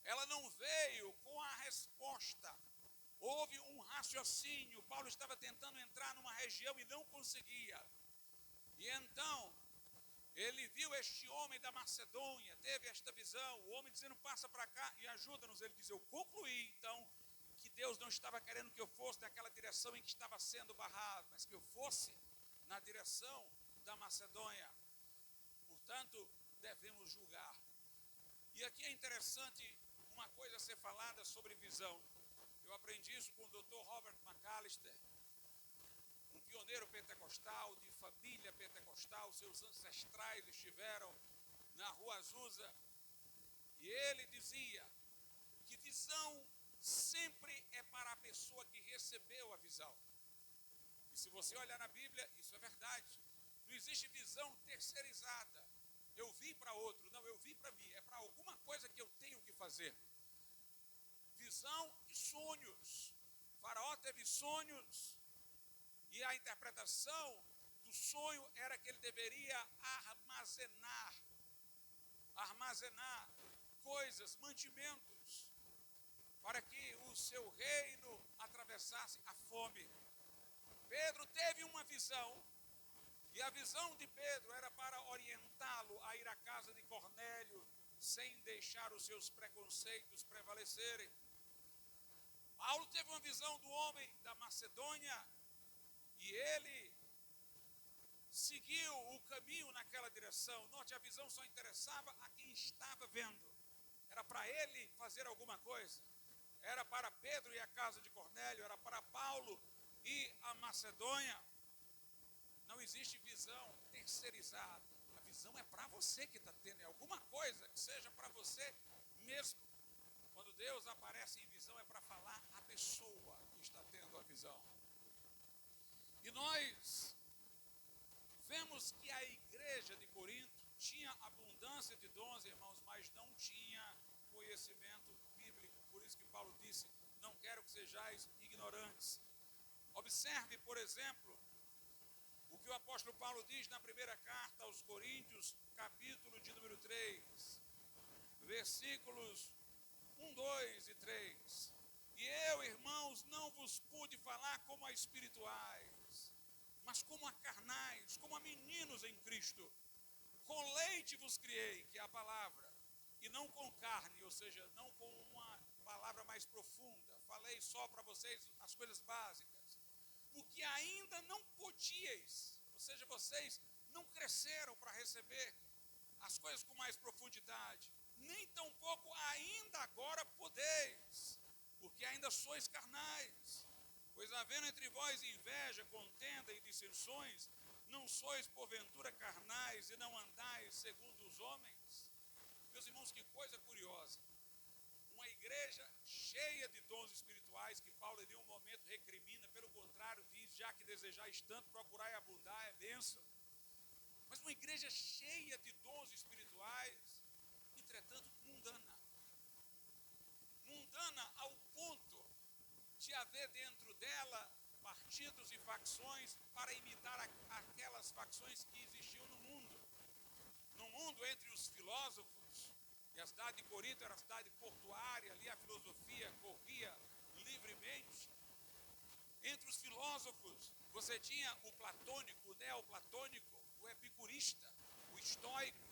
ela não veio com a resposta. Houve um raciocínio. Paulo estava tentando entrar numa região e não conseguia. E então, ele viu este homem da Macedônia, teve esta visão, o homem dizendo: passa para cá e ajuda-nos. Ele diz: eu concluí, então, que Deus não estava querendo que eu fosse naquela direção em que estava sendo barrado, mas que eu fosse na direção da Macedônia. Portanto, devemos julgar. E aqui é interessante uma coisa a ser falada sobre visão. Eu aprendi isso com o Dr. Robert McAllister, um pioneiro pentecostal, de família pentecostal. Seus ancestrais estiveram na Rua Azusa. E ele dizia que visão sempre é para a pessoa que recebeu a visão. E se você olhar na Bíblia, isso é verdade. Não existe visão terceirizada. Eu vi para outro. Não, eu vi para mim. É para alguma coisa que eu tenho que fazer. Visão e sonhos. Faraó teve sonhos e a interpretação do sonho era que ele deveria armazenar coisas, mantimentos, para que o seu reino atravessasse a fome. Pedro teve uma visão, e a visão de Pedro era para orientá-lo a ir à casa de Cornélio, sem deixar os seus preconceitos prevalecerem. Paulo teve uma visão do homem da Macedônia, e ele seguiu o caminho naquela direção. Note, a visão só interessava a quem estava vendo. Era para ele fazer alguma coisa. Era para Pedro e a casa de Cornélio, era para Paulo e a Macedônia. Não existe visão terceirizada. A visão é para você que está tendo, é alguma coisa que seja para você mesmo. Quando Deus aparece em visão, é para falar a pessoa que está tendo a visão. E nós vemos que a igreja de Corinto tinha abundância de dons, irmãos, mas não tinha conhecimento bíblico. Por isso que Paulo disse: não quero que sejais ignorantes. Observe, por exemplo, o que o apóstolo Paulo diz na primeira carta aos Coríntios, capítulo de número 3, versículos 1, 2 e 3. E eu, irmãos, não vos pude falar como a espirituais, mas como a carnais, como a meninos em Cristo. Com leite vos criei, que é a palavra, e não com carne, ou seja, não com uma palavra mais profunda. Falei só para vocês as coisas básicas. porque ainda não podíeis, ou seja, vocês não cresceram para receber as coisas com mais profundidade, nem tampouco ainda agora podeis, porque ainda sois carnais. Pois havendo entre vós inveja, contenda e dissensões, não sois porventura carnais e não andais segundo os homens? Meus irmãos, que coisa curiosa. Uma igreja cheia de dons espirituais, que Paulo em nenhum momento recrimina, pelo contrário diz, já que desejais tanto, procurai abundar, é bênção. Mas uma igreja cheia de dons espirituais, entretanto mundana. Mundana ao ponto de haver dentro dela partidos e facções para imitar aquelas facções que existiam no mundo. No mundo, entre os filósofos, e a cidade de Corinto era a cidade portuária, ali a filosofia corria livremente. Entre os filósofos, você tinha o platônico, o neoplatônico, o epicurista, o estoico,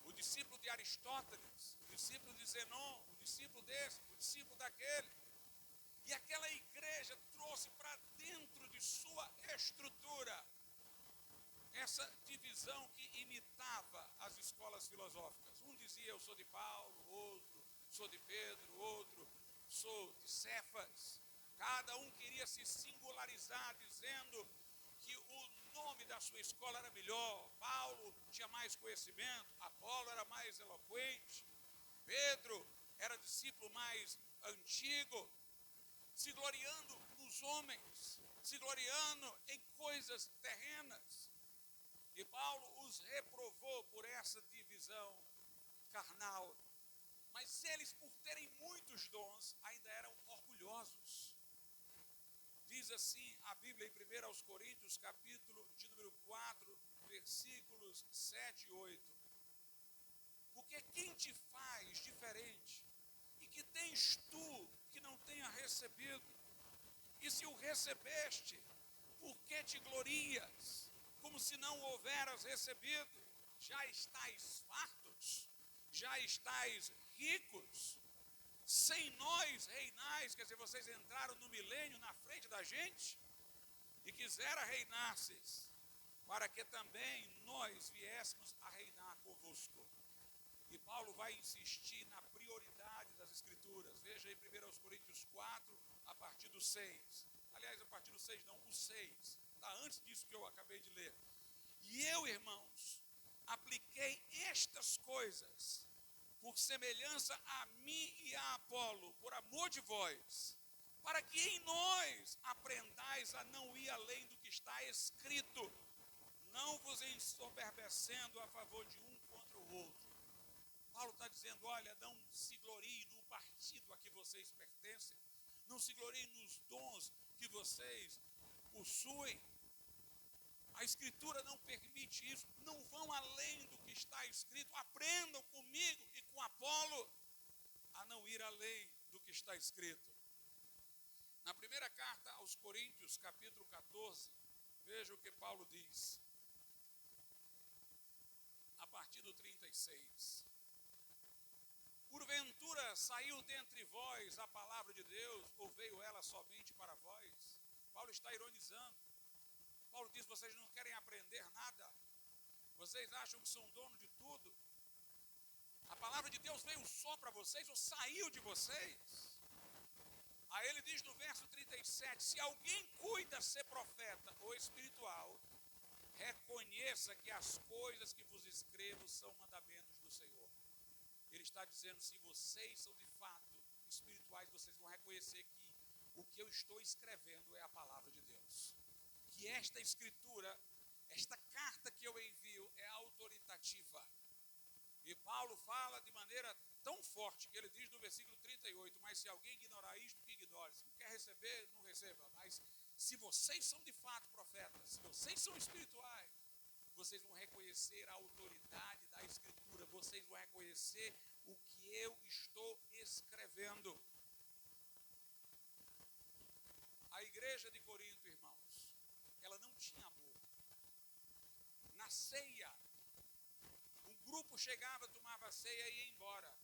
o discípulo de Aristóteles, o discípulo de Zenon, o discípulo desse, o discípulo daquele. E aquela igreja trouxe para dentro de sua estrutura essa divisão que imitava as escolas filosóficas. Um dizia, eu sou de Paulo, outro, sou de Pedro, outro, sou de Cefas. Cada um queria se singularizar, dizendo que o nome da sua escola era melhor. Paulo tinha mais conhecimento, Apolo era mais eloquente, Pedro era discípulo mais antigo, se gloriando nos homens, se gloriando em coisas terrenas. E Paulo os reprovou por essa divisão carnal. Mas eles, por terem muitos dons, ainda eram orgulhosos. Diz assim a Bíblia em 1 aos Coríntios, capítulo de número 4, versículos 7 e 8. Porque quem te faz diferente? E que tens tu que não tenha recebido? E se o recebeste, por que te glorias, como se não houveras recebido? Já estais fartos? Já estais ricos? Sem nós reinais, quer dizer, vocês entraram no milênio na frente da gente e quiseram reinar-se, para que também nós viéssemos a reinar convosco. E Paulo vai insistir na prioridade das Escrituras. Veja aí 1 Coríntios 4, a partir do 6. Aliás, a partir do 6 não, o 6. Está antes disso que eu acabei de ler. E eu, irmãos, apliquei estas coisas por semelhança a mim e a Apolo, por amor de vós, para que em nós aprendais a não ir além do que está escrito, não vos ensoberbecendo a favor de um contra o outro. Paulo está dizendo, olha, não se glorie no partido a que vocês pertencem, não se gloriem nos dons que vocês possuem. A Escritura não permite isso, não vão além do que está escrito, aprendam comigo e com Apolo a não ir além do que está escrito. Na primeira carta aos Coríntios, capítulo 14, veja o que Paulo diz, a partir do 36. Porventura saiu dentre vós a palavra de Deus, ou veio ela somente para vós? Paulo está ironizando. Paulo diz, vocês não querem aprender nada? Vocês acham que são dono de tudo? A palavra de Deus veio só para vocês ou saiu de vocês? Aí ele diz no verso 37, se alguém cuida ser profeta ou espiritual, reconheça que as coisas que vos escrevo são mandamentos do Senhor. Ele está dizendo, se vocês são de fato espirituais, vocês vão reconhecer que o que eu estou escrevendo é a palavra de Deus. Que esta escritura, esta carta que eu envio é autoritativa. E Paulo fala de maneira tão forte que ele diz no versículo 38, mas se alguém ignorar isto, que ignore. Se não quer receber, não receba. Mas se vocês são de fato profetas, se vocês são espirituais, vocês vão reconhecer a autoridade da escritura, vocês vão reconhecer o que eu estou escrevendo. A igreja de Corinto, irmãos, ela não tinha amor. Na ceia, um grupo chegava, tomava a ceia e ia embora.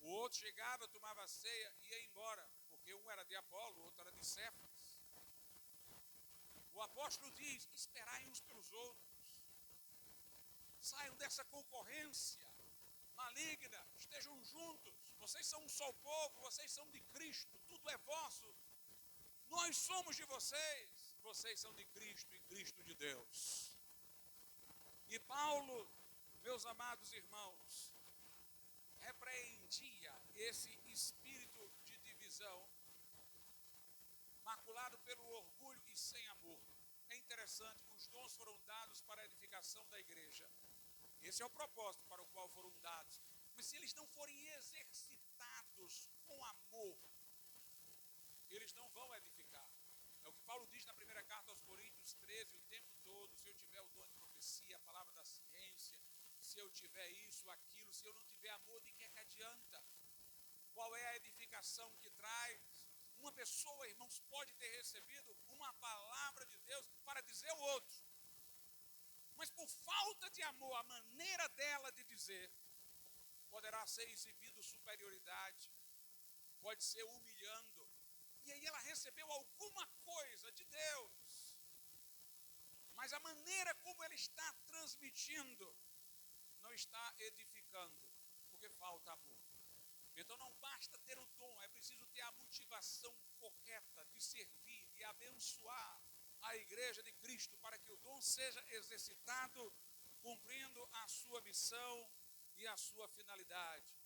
O outro chegava, tomava a ceia e ia embora. Porque um era de Apolo, o outro era de Cefas. O apóstolo diz: esperai uns pelos outros. Saiam dessa concorrência maligna, estejam juntos. Vocês são um só povo, vocês são de Cristo, tudo é vosso. Nós somos de vocês, vocês são de Cristo e Cristo de Deus. E Paulo, meus amados irmãos, repreendia esse espírito de divisão, maculado pelo orgulho e sem amor. É interessante que os dons foram dados para a edificação da igreja. Esse é o propósito para o qual foram dados. Mas se eles não forem exercitados com amor, eles não vão edificar. É o que Paulo diz na primeira carta aos Coríntios 13, o tempo todo: se eu tiver o dom de profecia, a palavra da ciência, se eu tiver isso, aquilo, se eu não tiver amor, de que é que adianta? Qual é a edificação que traz? Uma pessoa, irmãos, pode ter recebido uma palavra de Deus para dizer ao outro, mas por falta de amor, a maneira dela de dizer, poderá ser exibido superioridade, pode ser humilhando, e aí ela recebeu alguma coisa de Deus, mas a maneira como ela está transmitindo não está edificando, porque falta amor. Então não basta ter o dom, é preciso ter a motivação correta de servir, de abençoar a igreja de Cristo, para que o dom seja exercitado, cumprindo a sua missão e a sua finalidade.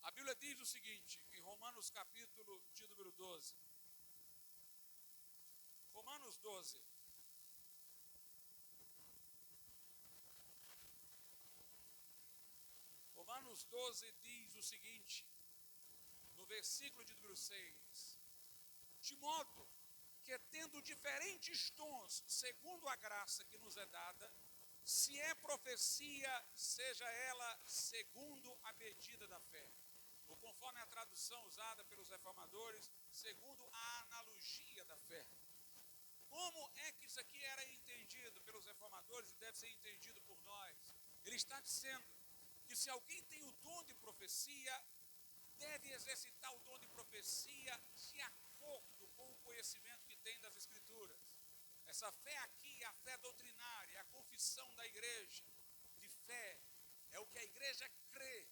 A Bíblia diz o seguinte, em Romanos capítulo de número 12. Romanos 12. Romanos 12 diz o seguinte, no versículo de número 6. De modo que, tendo diferentes dons, segundo a graça que nos é dada, se é profecia, seja ela segundo a medida da fé. Ou conforme a tradução usada pelos reformadores, segundo a analogia da fé. Como é que isso aqui era entendido pelos reformadores e deve ser entendido por nós? Ele está dizendo que se alguém tem o dom de profecia, deve exercitar o dom de profecia de acordo com o conhecimento que tem das Escrituras. Essa fé aqui é a fé doutrinária, é a confissão da igreja de fé, é o que a igreja crê.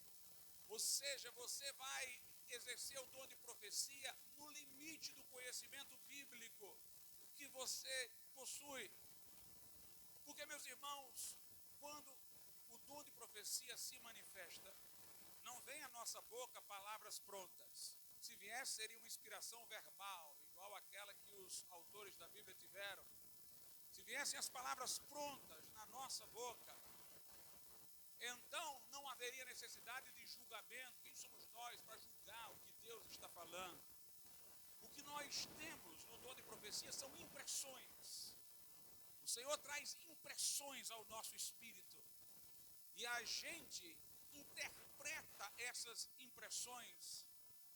Ou seja, você vai exercer o dom de profecia no limite do conhecimento bíblico que você possui. Porque, meus irmãos, quando o dom de profecia se manifesta, não vem à nossa boca palavras prontas. Se viesse, seria uma inspiração verbal, igual aquela que os autores da Bíblia tiveram. Se viessem as palavras prontas na nossa boca, então não haveria necessidade de julgamento. Quem somos nós para julgar o que Deus está falando? O que nós temos no dom de profecia são impressões. O Senhor traz impressões ao nosso espírito. E a gente interpreta essas impressões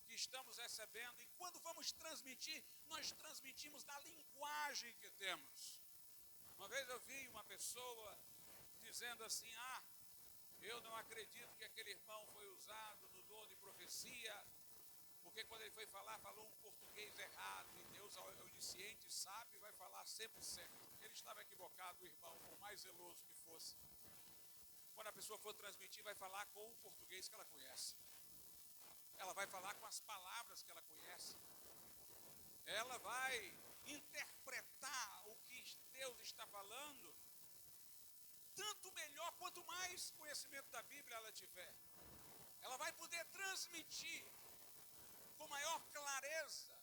que estamos recebendo. E quando vamos transmitir, nós transmitimos na linguagem que temos. Uma vez eu vi uma pessoa dizendo assim: eu não acredito que aquele irmão foi usado no dom de profecia, porque quando ele foi falar, falou um português errado, e Deus, ao onisciente, sabe, vai falar sempre certo. Ele estava equivocado, o irmão, por mais zeloso que fosse. Quando a pessoa for transmitir, vai falar com o português que ela conhece. Ela vai falar com as palavras que ela conhece. Ela vai interpretar o que Deus está falando, tanto melhor quanto mais conhecimento da Bíblia ela tiver. Ela vai poder transmitir com maior clareza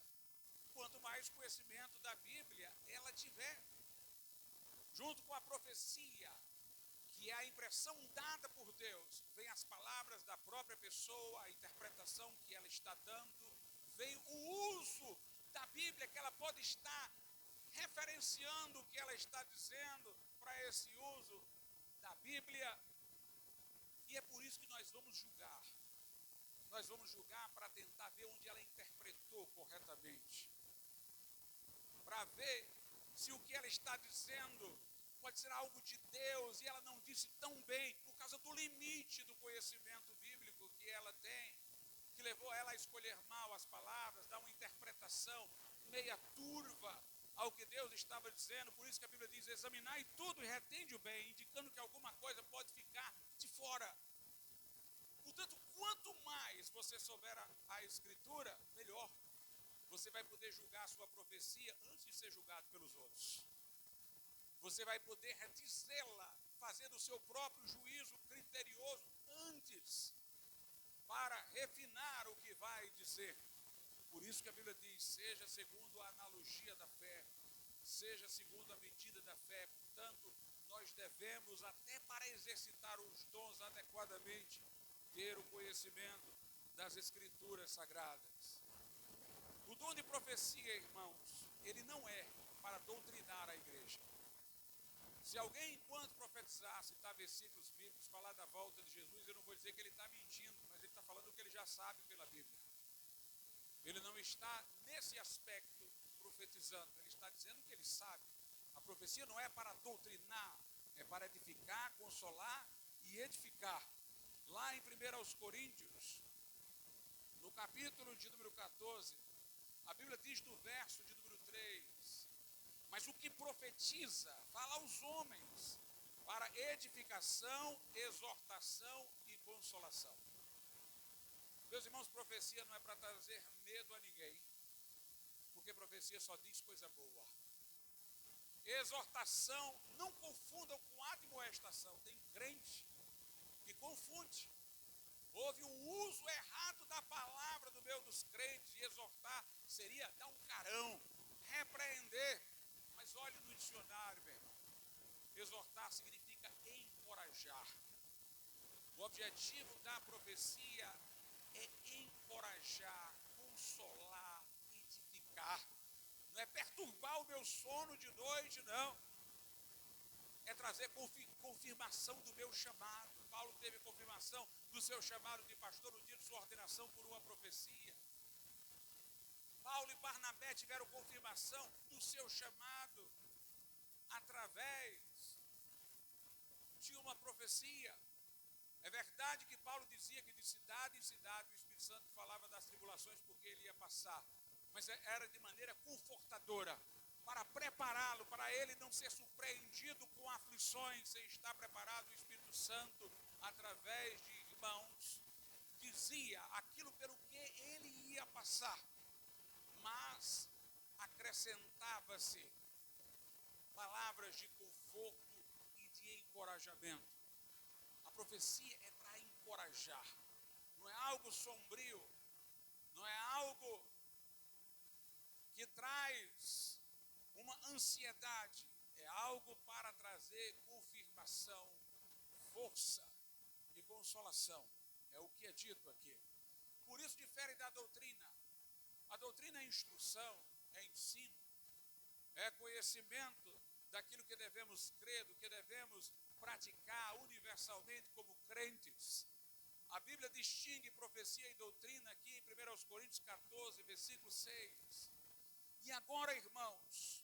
quanto mais conhecimento da Bíblia ela tiver. Junto com a profecia, que é a impressão dada por Deus, vem as palavras da própria pessoa, a interpretação que ela está dando, vem o uso da Bíblia, que ela pode estar referenciando o que ela está dizendo para esse uso da Bíblia. E é por isso que nós vamos julgar. Nós vamos julgar para tentar ver onde ela interpretou corretamente. Para ver se o que ela está dizendo pode ser algo de Deus e ela não disse tão bem, por causa do limite do conhecimento bíblico que ela tem, que levou ela a escolher mal as palavras, dar uma interpretação meia turva ao que Deus estava dizendo. Por isso que a Bíblia diz: examinai tudo e retende o bem, indicando que alguma coisa pode ficar de fora. Portanto, quanto mais você souber a Escritura, melhor. Você vai poder julgar a sua profecia antes de ser julgado pelos outros. Você vai poder dizê-la, fazendo o seu próprio juízo criterioso antes, para refinar o que vai dizer. Por isso que a Bíblia diz: seja segundo a analogia da fé, seja segundo a medida da fé. Portanto, nós devemos, até para exercitar os dons adequadamente, ter o conhecimento das Escrituras Sagradas. O dom de profecia, irmãos, ele não é para doutrinar a igreja. Se alguém, enquanto profetizar, citar versículos bíblicos, falar da volta de Jesus, eu não vou dizer que ele está mentindo, mas ele está falando o que ele já sabe pela Bíblia. Ele não está, nesse aspecto, profetizando, ele está dizendo o que ele sabe. A profecia não é para doutrinar, é para edificar, consolar e edificar. Lá em 1 Coríntios, no capítulo de número 14, a Bíblia diz no verso de número 3: mas o que profetiza, fala aos homens, para edificação, exortação e consolação. Meus irmãos, profecia não é para trazer medo a ninguém, porque profecia só diz coisa boa. Exortação, não confundam com admoestação. Tem crente que confunde. Houve um uso errado da palavra do meio dos crentes, e exortar seria dar um carão, repreender. Mas olhe no dicionário, meu irmão. Exortar significa encorajar. O objetivo da profecia é encorajar, consolar, edificar. Não é perturbar o meu sono de noite, não. É trazer confirmação do meu chamado. Paulo teve confirmação do seu chamado de pastor no dia de sua ordenação por uma profecia. Paulo e Barnabé tiveram confirmação do seu chamado através de uma profecia. É verdade que Paulo dizia que de cidade em cidade o Espírito Santo falava das tribulações porque ele ia passar, mas era de maneira confortadora, para prepará-lo, para ele não ser surpreendido com aflições, sem estar preparado. O Espírito Santo, através de irmãos, dizia aquilo pelo que ele ia passar, mas acrescentava-se palavras de conforto e de encorajamento. A profecia é para encorajar, não é algo sombrio, não é algo que traz uma ansiedade, é algo para trazer confirmação, força e consolação. É o que é dito aqui. Por isso difere da doutrina. A doutrina é instrução, é ensino, é conhecimento daquilo que devemos crer, do que devemos praticar universalmente como crentes. A Bíblia distingue profecia e doutrina aqui em 1 Coríntios 14, versículo 6. E agora, irmãos,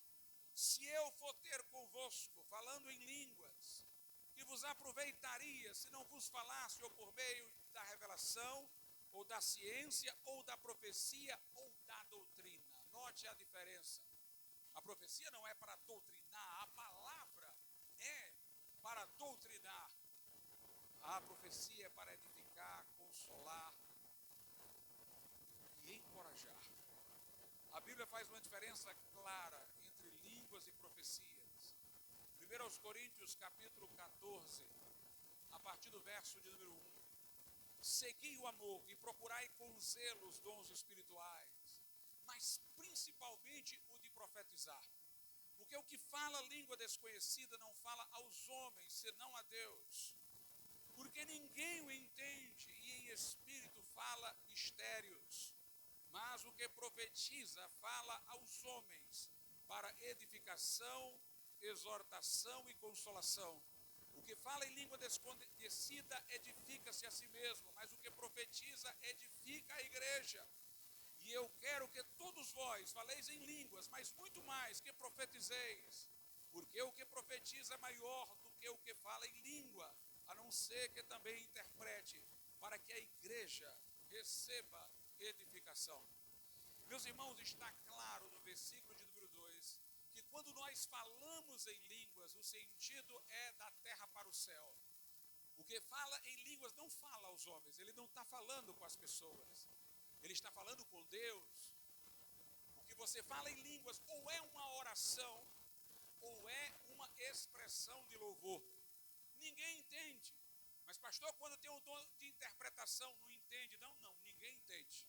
se eu for ter convosco, falando em línguas, que vos aproveitaria se não vos falasse ou por meio da revelação, ou da ciência, ou da profecia, ou da doutrina. Note a diferença. A profecia não é para doutrinar, a palavra é para doutrinar. A profecia é para edificar, consolar e encorajar. A Bíblia faz uma diferença clara entre línguas e profecias. 1 Coríntios capítulo 14, a partir do verso de número 1. Segui o amor e procurai com zelo os dons espirituais, mas principalmente o de profetizar. Porque o que fala língua desconhecida não fala aos homens, senão a Deus. Porque ninguém o entende e em espírito fala mistérios. Mas o que profetiza fala aos homens para edificação, exortação e consolação. O que fala em língua desconhecida edifica-se a si mesmo, mas o que profetiza edifica a igreja. E eu quero que todos vós faleis em línguas, mas muito mais que profetizeis, porque o que profetiza é maior do que o que fala em língua, a não ser que também interprete, para que a igreja receba edificação. Meus irmãos, está claro no versículo de número 2, Quando nós falamos em línguas, o sentido é da terra para o céu. O que fala em línguas não fala aos homens, ele não está falando com as pessoas, ele está falando com Deus. O que você fala em línguas ou é uma oração, ou é uma expressão de louvor. Ninguém entende. Mas pastor, quando tem o dom de interpretação, não entende? Não, ninguém entende.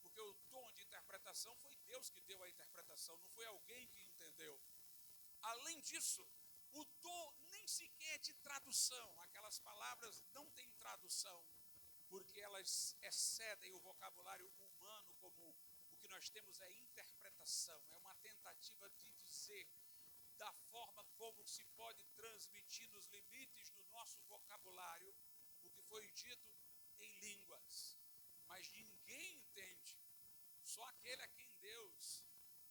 Porque o dom de interpretação foi Deus que deu a interpretação, não foi alguém que entendeu. Além disso, o dom nem sequer é de tradução. Aquelas palavras não têm tradução, porque elas excedem o vocabulário humano comum. O que nós temos é interpretação, é uma tentativa de dizer da forma como se pode transmitir nos limites do nosso vocabulário o que foi dito em línguas. Mas ninguém entende. Só aquele a quem Deus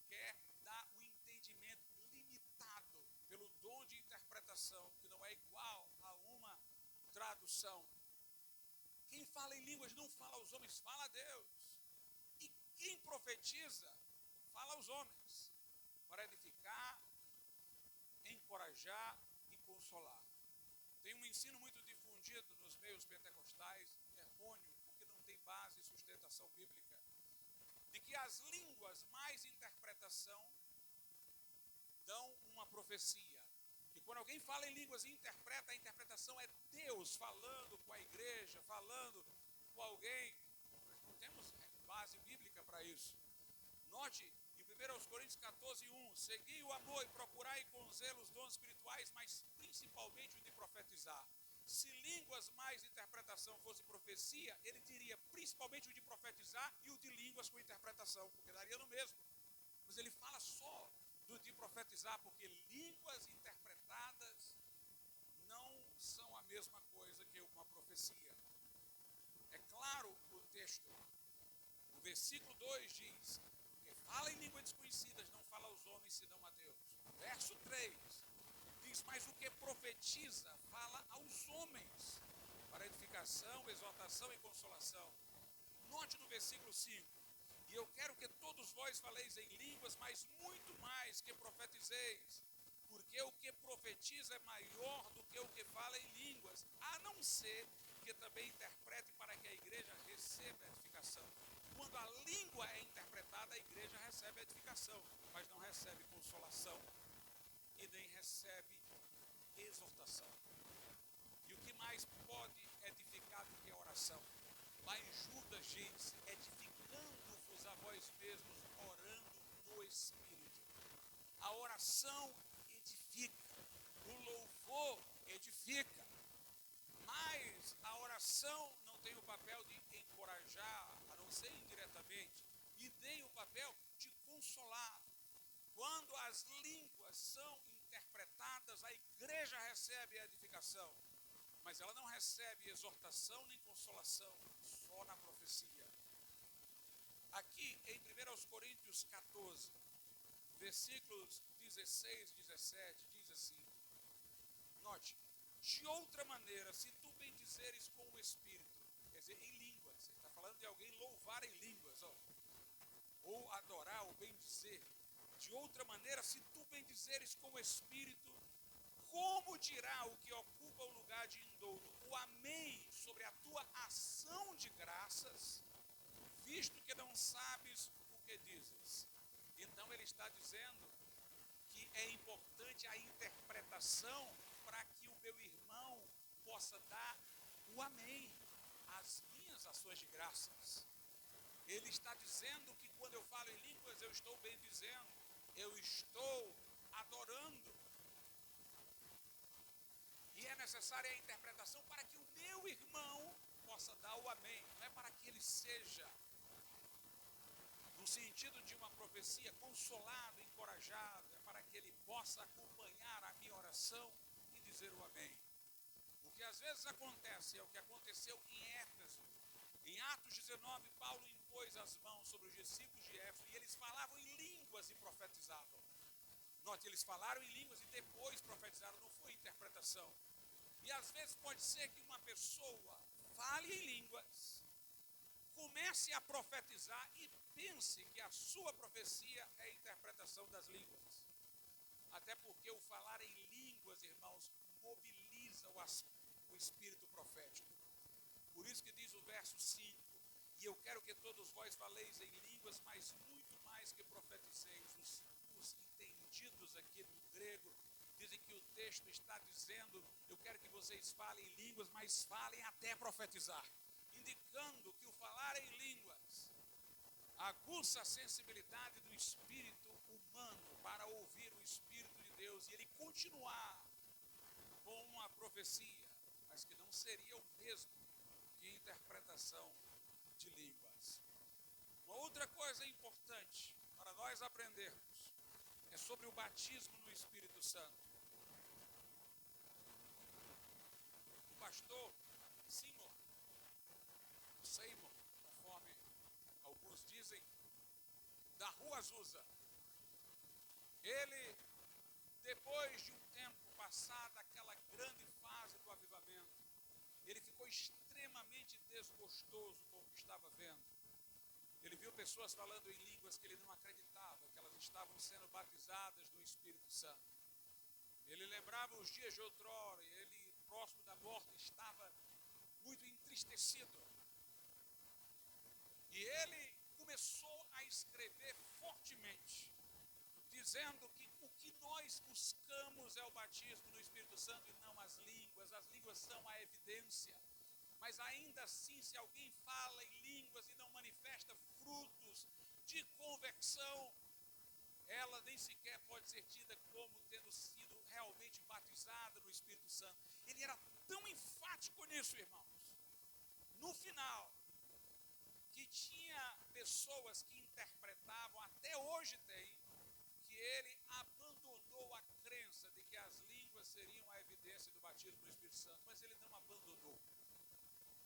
quer dar o entendimento limitado pelo dom de interpretação, que não é igual a uma tradução. Quem fala em línguas não fala aos homens, fala a Deus. E quem profetiza, fala aos homens, para edificar, encorajar e consolar. Tem um ensino muito difundido nos meios pentecostais, errôneo, porque não tem base e sustentação bíblica, de que as línguas mais interpretação dão uma profecia. Que quando alguém fala em línguas e interpreta, a interpretação é Deus falando com a igreja, falando com alguém. Nós não temos base bíblica para isso. Note, em 1 Coríntios 14:1, segui o amor e procurai com zelo os dons espirituais, mas principalmente o de profetizar. Se línguas mais interpretação fosse profecia, ele diria principalmente o de profetizar e o de línguas com interpretação, porque daria no mesmo. Mas ele fala só do de profetizar, porque línguas interpretadas não são a mesma coisa que uma profecia. É claro o texto. O versículo 2 diz: que fala em línguas desconhecidas, não fala aos homens, senão a Deus. Verso 3 diz: mas o que profetiza, fala aos homens, para edificação, exortação e consolação. Note no versículo 5: e eu quero que todos vós faleis em línguas, mas muito mais que profetizeis, porque o que profetiza é maior do que o que fala em línguas, a não ser que também interprete para que a igreja receba edificação. Quando a língua é interpretada, a igreja recebe edificação, mas não recebe consolação e nem recebe exortação. E o que mais pode edificar do que a oração? Lá em Judas diz: edificando-vos a vós mesmos, orando no Espírito. A oração edifica, o louvor edifica, mas a oração não tem o papel de encorajar, a não ser indiretamente, e nem o papel de consolar. Quando as línguas são interpretadas, a igreja recebe a edificação, mas ela não recebe exortação nem consolação, só na profecia. Aqui em 1 Coríntios 14, versículos 16 e 17, diz assim, note: de outra maneira, se tu bendizeres com o Espírito, quer dizer, em línguas, ele está falando de alguém louvar em línguas, ou adorar, ou bendizer. De outra maneira, se tu bendizeres com o Espírito, como dirá o que ocupa o lugar de endouro o amém sobre a tua ação de graças, visto que não sabes o que dizes? Então ele está dizendo que é importante a interpretação para que o meu irmão possa dar o amém às minhas ações de graças. Ele está dizendo que quando eu falo em línguas, eu estou bendizendo, eu estou adorando. E é necessária a interpretação para que o meu irmão possa dar o amém. Não é para que ele seja, no sentido de uma profecia, consolado, encorajado. É para que ele possa acompanhar a minha oração e dizer o amém. O que às vezes acontece é o que aconteceu em Éfeso. Em Atos 19, Paulo impôs as mãos sobre os discípulos de Éfeso e eles falavam em línguas e profetizavam. Note, eles falaram em línguas e depois profetizaram, não foi interpretação. E às vezes pode ser que uma pessoa fale em línguas, comece a profetizar e pense que a sua profecia é a interpretação das línguas. Até porque o falar em línguas, irmãos, mobiliza o espírito profético. Por isso que diz o verso 5, e eu quero que todos vós faleis em línguas, mas muito mais que profetizeis. Os entendidos aqui no grego dizem que o texto está dizendo, eu quero que vocês falem em línguas, mas falem até profetizar, indicando que o falar em línguas aguça a sensibilidade do espírito humano para ouvir o Espírito de Deus e ele continuar com uma profecia, mas que não seria o mesmo que interpretação de línguas. Uma outra coisa importante para nós aprendermos é sobre o batismo no Espírito Santo. O pastor Seymour, conforme alguns dizem, da Rua Azusa, ele, depois de um tempo passada aquela grande fase do avivamento, ele ficou extremamente desgostoso com o que estava vendo. Ele viu pessoas falando em línguas que ele não acreditava, que elas estavam sendo batizadas no Espírito Santo. Ele lembrava os dias de outrora, e ele, próximo da morte, estava muito entristecido. E ele começou a escrever fortemente, dizendo que o que nós buscamos é o batismo no Espírito Santo e não as línguas. As línguas são a evidência. Mas ainda assim, se alguém fala em línguas e não manifesta frutos de conversão, ela nem sequer pode ser tida como tendo sido realmente batizada no Espírito Santo. Ele era tão enfático nisso, irmãos, no final, que tinha pessoas que interpretavam, até hoje tem, que ele abandonou a crença de que as línguas seriam a evidência do batismo do Espírito Santo, mas ele não abandonou.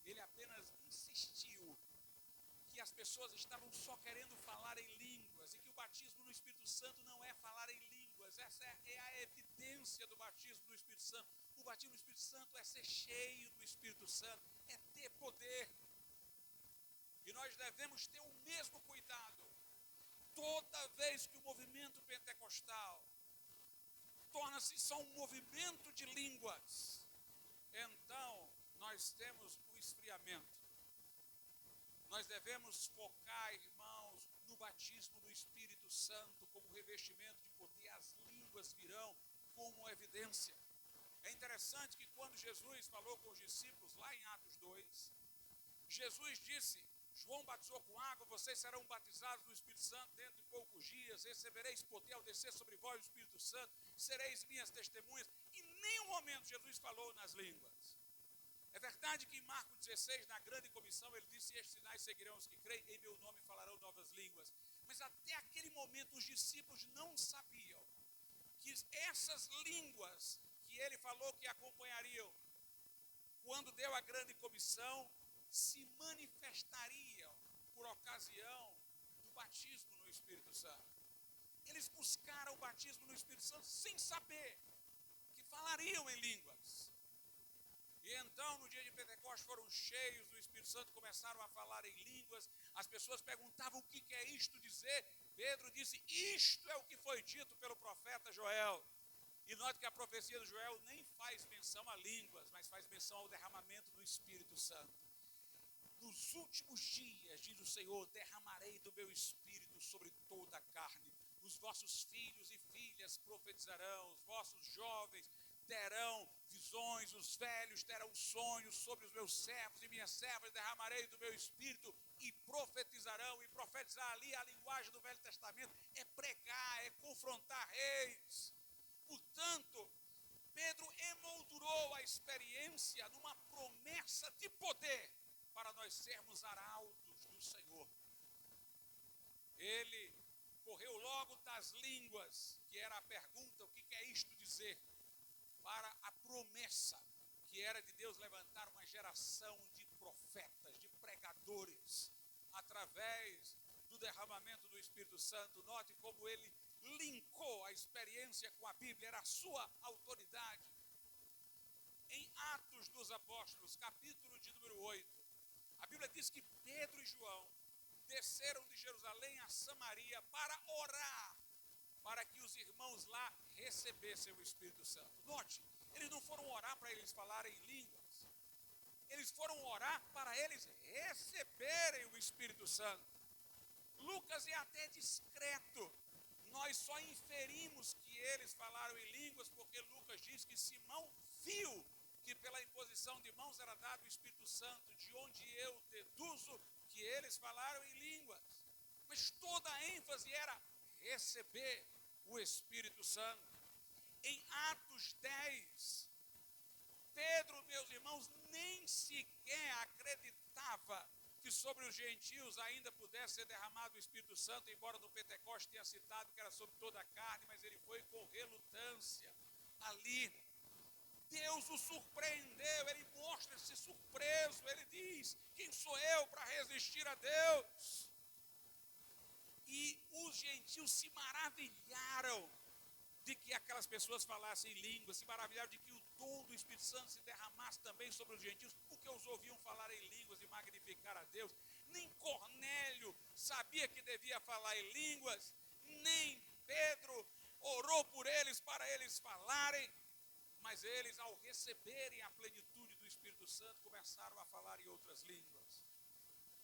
Ele apenas insistiu que as pessoas estavam só querendo falar em línguas e que o batismo no Espírito Santo não é falar em línguas. Essa é a evidência do batismo do Espírito Santo. O batismo do Espírito Santo é ser cheio do Espírito Santo, é ter poder. E nós devemos ter o mesmo cuidado. Toda vez que o movimento pentecostal torna-se só um movimento de línguas, então nós temos o esfriamento. Nós devemos focar, irmãos, no batismo do Espírito Santo como revestimento de poder. As línguas virão como evidência. É interessante que quando Jesus falou com os discípulos, lá em Atos 2, Jesus disse, João batizou com água, vocês serão batizados no Espírito Santo dentro de poucos dias, recebereis poder ao descer sobre vós o Espírito Santo, sereis minhas testemunhas. Em nenhum momento Jesus falou nas línguas. É verdade que em Marcos 16, na grande comissão, ele disse, estes sinais seguirão os que creem, em meu nome falarão novas línguas. Mas até aquele momento os discípulos não sabiam que essas línguas que ele falou que acompanhariam, quando deu a grande comissão, se manifestariam por ocasião do batismo no Espírito Santo. Eles buscaram o batismo no Espírito Santo sem saber que falariam em línguas. E então, no dia de Pentecostes, foram cheios do Espírito Santo, começaram a falar em línguas. As pessoas perguntavam o que é isto dizer. Pedro disse, isto é o que foi dito pelo profeta Joel. E note que a profecia de Joel nem faz menção a línguas, mas faz menção ao derramamento do Espírito Santo. Nos últimos dias, diz o Senhor, derramarei do meu Espírito sobre toda a carne. Os vossos filhos e filhas profetizarão, os vossos jovens terão visões, os velhos terão sonhos, sobre os meus servos e minhas servas derramarei do meu Espírito e profetizarão. E profetizar ali, a linguagem do Velho Testamento, é pregar, é confrontar reis. Portanto, Pedro emoldurou a experiência numa promessa de poder para nós sermos arautos do Senhor. Ele correu logo das línguas, que era a pergunta, o que é isto dizer? Para a promessa, que era de Deus levantar uma geração de profetas, de pregadores, através do derramamento do Espírito Santo. Note como ele linkou a experiência com a Bíblia, era a sua autoridade. Em Atos dos Apóstolos, capítulo de número 8, a Bíblia diz que Pedro e João desceram de Jerusalém a Samaria para orar para que os irmãos lá recebessem o Espírito Santo. Note, eles não foram orar para eles falarem línguas. Eles foram orar para eles receberem o Espírito Santo. Lucas é até discreto. Nós só inferimos que eles falaram em línguas porque Lucas diz que Simão viu que pela imposição de mãos era dado o Espírito Santo, de onde eu deduzo que eles falaram em línguas. Mas toda a ênfase era receber o Espírito Santo. Em Atos 10, Pedro, meus irmãos, nem sequer acreditava que sobre os gentios ainda pudesse ser derramado o Espírito Santo, embora no Pentecostes tenha citado que era sobre toda a carne, mas ele foi com relutância ali. Deus o surpreendeu, ele mostra-se surpreso, ele diz: quem sou eu para resistir a Deus? E os gentios se maravilharam de que aquelas pessoas falassem línguas, se maravilharam de que o dom do Espírito Santo se derramasse também sobre os gentios, porque os ouviam falar em línguas e magnificar a Deus. Nem Cornélio sabia que devia falar em línguas, nem Pedro orou por eles para eles falarem, mas eles, ao receberem a plenitude do Espírito Santo, começaram a falar em outras línguas.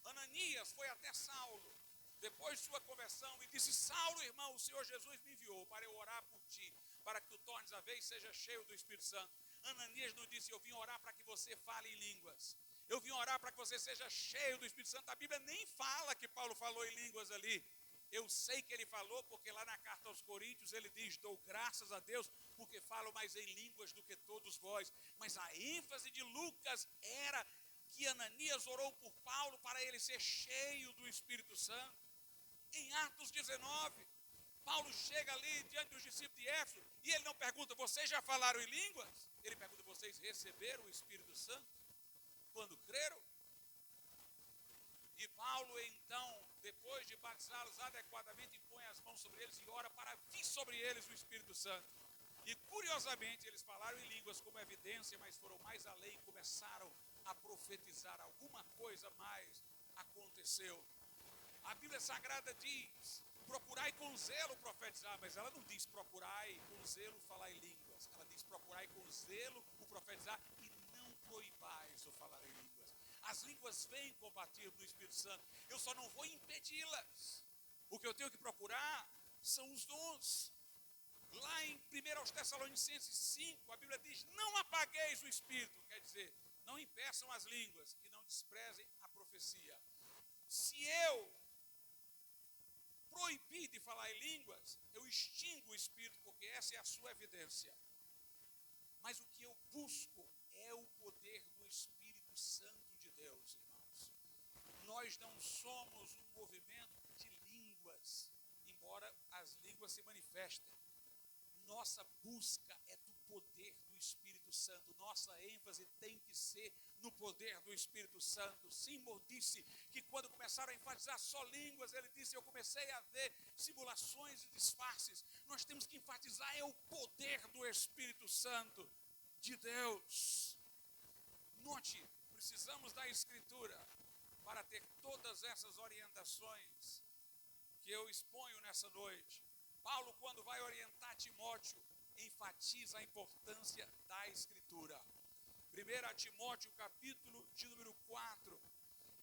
Ananias foi até Saulo, depois de sua conversão, e disse: Saulo, irmão, o Senhor Jesus me enviou para eu orar por ti, para que tu tornes a vez e seja cheio do Espírito Santo. Ananias não disse: eu vim orar para que você fale em línguas, eu vim orar para que você seja cheio do Espírito Santo. A Bíblia nem fala que Paulo falou em línguas ali. Eu sei que ele falou, porque lá na carta aos Coríntios ele diz: dou graças a Deus, porque falo mais em línguas do que todos vós. Mas a ênfase de Lucas era que Ananias orou por Paulo para ele ser cheio do Espírito Santo. Em Atos 19, Paulo chega ali diante dos discípulos de Éfeso, e ele não pergunta: vocês já falaram em línguas? Ele pergunta: vocês receberam o Espírito Santo quando creram? E Paulo então, depois de batizá-los adequadamente, impõe as mãos sobre eles e ora para vir sobre eles o Espírito Santo. E curiosamente eles falaram em línguas como evidência, mas foram mais além e começaram a profetizar. Alguma coisa mais aconteceu. A Bíblia Sagrada diz: procurai com zelo profetizar, mas ela não diz procurai com zelo falar em línguas. Ela diz: procurai com zelo o profetizar e não proibais o falar em línguas. As línguas vêm combatir no Espírito Santo, eu só não vou impedi-las. O que eu tenho que procurar são os dons. Lá em 1 Tessalonicenses 5, a Bíblia diz: não apagueis o Espírito, quer dizer, não impeçam as línguas e não desprezem a profecia. Se eu proibir de falar em línguas, eu extingo o Espírito, porque essa é a sua evidência. Mas o que eu busco é o poder do Espírito Santo de Deus, irmãos. Nós não somos um movimento de línguas, embora as línguas se manifestem. Nossa busca é do poder do Espírito Santo. Nossa ênfase tem que ser no poder do Espírito Santo. Simon disse que quando começaram a enfatizar só línguas, ele disse: eu comecei a ver simulações e disfarces. Nós temos que enfatizar é o poder do Espírito Santo de Deus. Note, precisamos da Escritura para ter todas essas orientações que eu exponho nessa noite. Paulo, quando vai orientar Timóteo, enfatiza a importância da Escritura. 1 Timóteo, capítulo de número 4,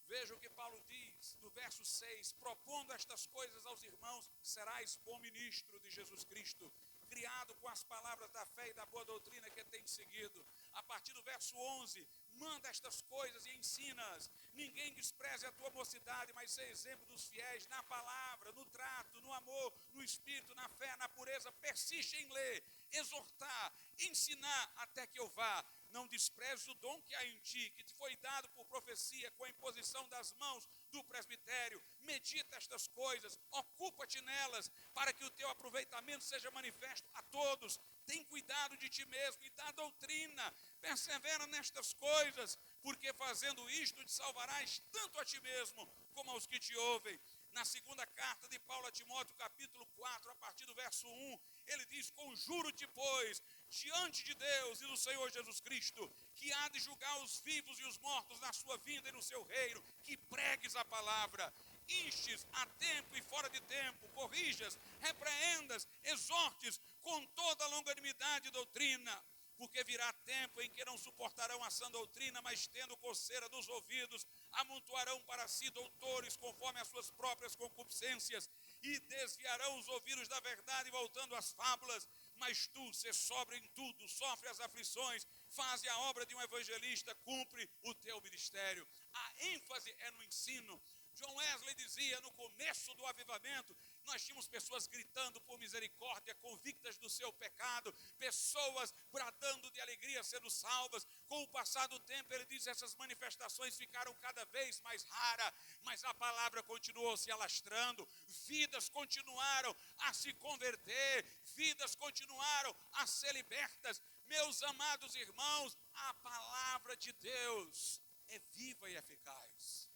veja o que Paulo diz, no verso 6, propondo estas coisas aos irmãos, serás bom ministro de Jesus Cristo, criado com as palavras da fé e da boa doutrina que tem seguido. A partir do verso 11, manda estas coisas e ensina-as. Ninguém despreze a tua mocidade, mas seja exemplo dos fiéis na palavra, no trato, no amor, no espírito, na fé, na pureza. Persiste em ler, exortar, ensinar até que eu vá. Não desprezes o dom que há em ti, que te foi dado por profecia, com a imposição das mãos do presbitério. Medita estas coisas, ocupa-te nelas, para que o teu aproveitamento seja manifesto a todos. Tem cuidado de ti mesmo e da doutrina. Persevera nestas coisas, porque fazendo isto te salvarás tanto a ti mesmo como aos que te ouvem. Na segunda carta de Paulo a Timóteo, capítulo 4, a partir do verso 1, ele diz: conjuro-te, pois, diante de Deus e do Senhor Jesus Cristo, que há de julgar os vivos e os mortos na sua vinda e no seu reino, que pregues a palavra. instes a tempo e fora de tempo, corrijas, repreendas, exortes com toda a longanimidade e doutrina. Porque virá tempo em que não suportarão a sã doutrina, mas tendo coceira dos ouvidos, amontoarão para si doutores conforme as suas próprias concupiscências, e desviarão os ouvidos da verdade, voltando às fábulas. Mas tu, sê sóbrio em tudo, sofre as aflições, faze a obra de um evangelista, cumpre o teu ministério. A ênfase é no ensino. John Wesley dizia no começo do avivamento, nós tínhamos pessoas gritando por misericórdia, convictas do seu pecado, pessoas bradando de alegria sendo salvas. Com o passar do tempo, ele diz, essas manifestações ficaram cada vez mais raras, mas a palavra continuou se alastrando, vidas continuaram a se converter, vidas continuaram a ser libertas. Meus amados irmãos, a palavra de Deus é viva e eficaz.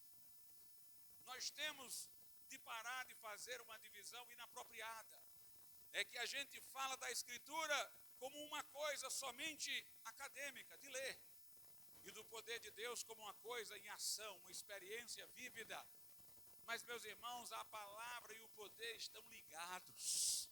Nós temos de parar de fazer uma divisão inapropriada. É que a gente fala da Escritura como uma coisa somente acadêmica, de ler. E do poder de Deus como uma coisa em ação, uma experiência vívida. Mas, meus irmãos, a palavra e o poder estão ligados.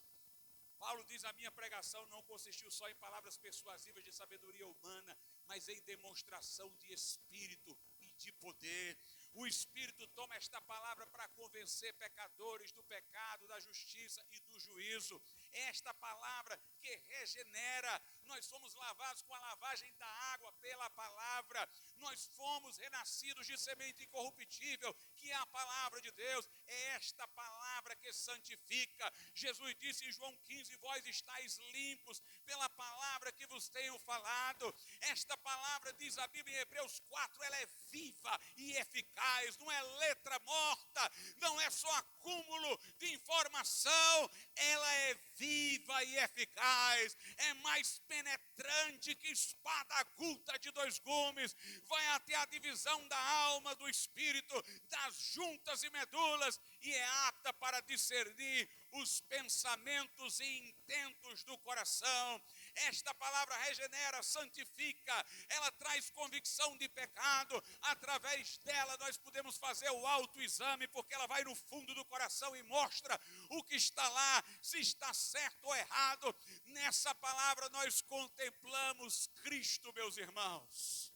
Paulo diz, a minha pregação não consistiu só em palavras persuasivas de sabedoria humana, mas em demonstração de espírito e de poder. O Espírito toma esta palavra para convencer pecadores do pecado, da justiça e do juízo. Esta palavra que regenera. Nós fomos lavados com a lavagem da água pela palavra. Nós fomos renascidos de semente incorruptível, que é a palavra de Deus. É esta palavra que santifica. Jesus disse em João 15, vós estáis limpos pela palavra que vos tenho falado. Esta palavra, diz a Bíblia em Hebreus 4, ela é viva e eficaz, não é letra morta, não é só acúmulo de informação, ela é viva e eficaz, é mais penetrante que espada aguda de 2 gumes, vai até a divisão da alma, do espírito, das juntas e medulas, e é apta para discernir os pensamentos e intentos do coração. Esta palavra regenera, santifica, ela traz convicção de pecado. Através dela nós podemos fazer o autoexame, porque ela vai no fundo do coração e mostra o que está lá, se está certo ou errado. Nessa palavra nós contemplamos Cristo, meus irmãos.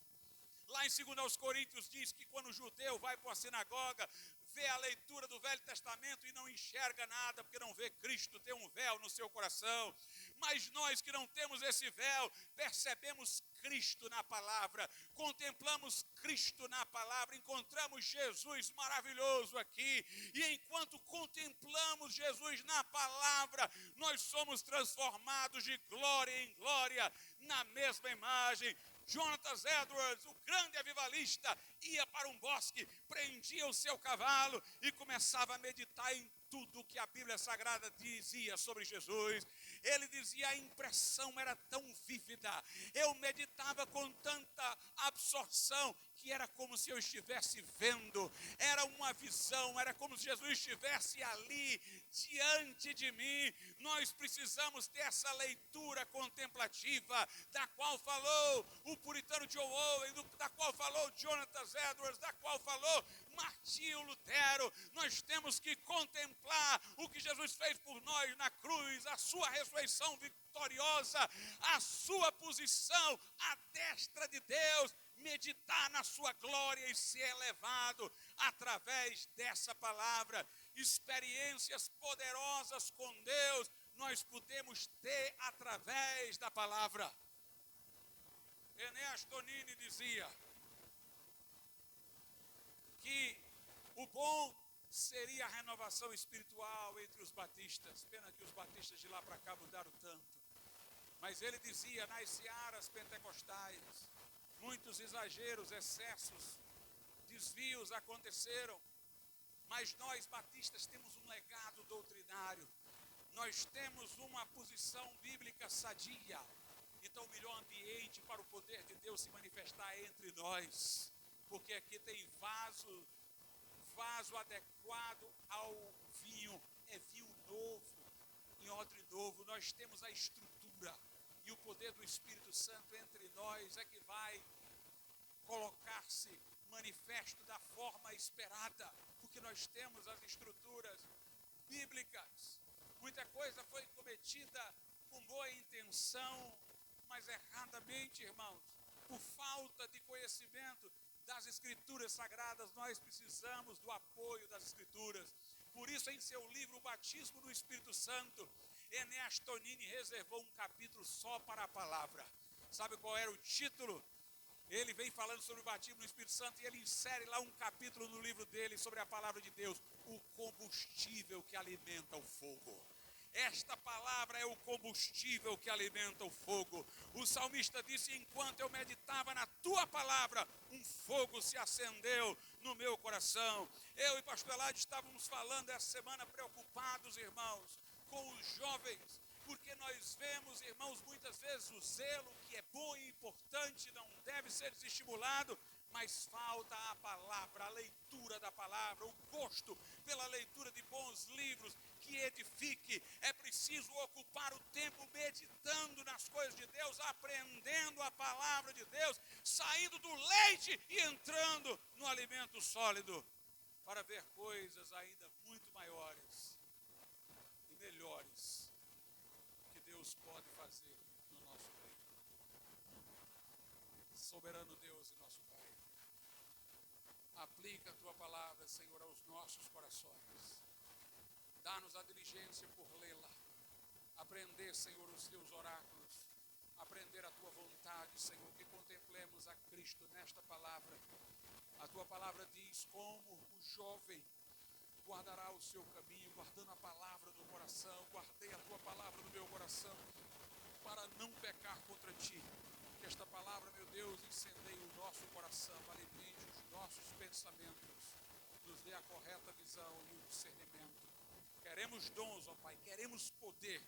Lá em 2 Coríntios diz que quando o judeu vai para a sinagoga, vê a leitura do Velho Testamento e não enxerga nada, porque não vê Cristo, tem um véu no seu coração. Mas nós que não temos esse véu, percebemos Cristo na palavra, contemplamos Cristo na palavra, encontramos Jesus maravilhoso aqui, e enquanto contemplamos Jesus na palavra, nós somos transformados de glória em glória, na mesma imagem. Jonathan Edwards, o grande avivalista, ia para um bosque, prendia o seu cavalo e começava a meditar em tudo que a Bíblia Sagrada dizia sobre Jesus. Ele dizia, a impressão era tão vívida, eu meditava com tanta absorção, que era como se eu estivesse vendo, era uma visão, era como se Jesus estivesse ali, diante de mim. Nós precisamos ter essa leitura contemplativa, da qual falou o puritano John Owen, da qual falou Jonathan Edwards, da qual falou Martinho Lutero. Nós temos que contemplar o que Jesus fez por nós na cruz, a sua ressurreição vitoriosa, a sua posição à destra de Deus, meditar na sua glória e ser elevado através dessa palavra. Experiências poderosas com Deus nós podemos ter através da palavra. Enéas Tonini dizia que o bom seria a renovação espiritual entre os batistas. Pena que os batistas de lá para cá mudaram tanto. Mas ele dizia, nas searas pentecostais, muitos exageros, excessos, desvios aconteceram. Mas nós batistas temos um legado doutrinário. Nós temos uma posição bíblica sadia. Então o melhor ambiente para o poder de Deus se manifestar entre nós. Porque aqui tem vaso adequado ao vinho. É vinho novo, em odre novo. Nós temos a estrutura. E o poder do Espírito Santo entre nós é que vai colocar-se manifesto da forma esperada, porque nós temos as estruturas bíblicas. Muita coisa foi cometida com boa intenção, mas erradamente, irmãos, por falta de conhecimento das Escrituras Sagradas. Nós precisamos do apoio das Escrituras. Por isso, em seu livro, O Batismo no Espírito Santo, Enéas Tonini reservou um capítulo só para a palavra. Sabe qual era o título? Ele vem falando sobre o batismo no Espírito Santo e ele insere lá um capítulo no livro dele sobre a palavra de Deus, o combustível que alimenta o fogo. Esta palavra é o combustível que alimenta o fogo. O salmista disse: enquanto eu meditava na tua palavra, um fogo se acendeu no meu coração. Eu e pastor Eladio estávamos falando essa semana preocupados, irmãos, com os jovens, porque nós vemos, irmãos, muitas vezes o zelo, que é bom e importante, não deve ser desestimulado, mas falta a palavra, a leitura da palavra, o gosto pela leitura de bons livros que edifique. É preciso ocupar o tempo meditando nas coisas de Deus, aprendendo a palavra de Deus, saindo do leite e entrando no alimento sólido, para ver coisas ainda muito maiores e melhores que Deus pode fazer no nosso meio. Soberano Deus e nosso Pai, aplica a tua palavra, Senhor, aos nossos corações. Dá-nos a diligência por lê-la, aprender, Senhor, os teus oráculos, aprender a tua vontade, Senhor, que contemplemos a Cristo nesta palavra. A tua palavra diz como o jovem guardará o seu caminho, guardando a palavra no coração. Guardei a tua palavra no meu coração, para não pecar contra ti. Que esta palavra, meu Deus, incendeie o nosso coração, alimente os nossos pensamentos, nos dê a correta visão e o discernimento. Queremos dons, ó Pai, queremos poder,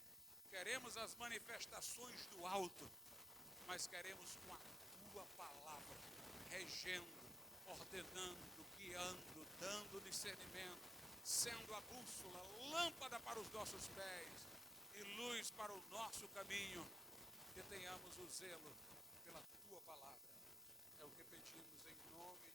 queremos as manifestações do alto, mas queremos com a tua palavra, regendo, ordenando, guiando, dando discernimento, sendo a bússola, lâmpada para os nossos pés e luz para o nosso caminho. Que tenhamos o zelo pela tua palavra. É o que pedimos em nome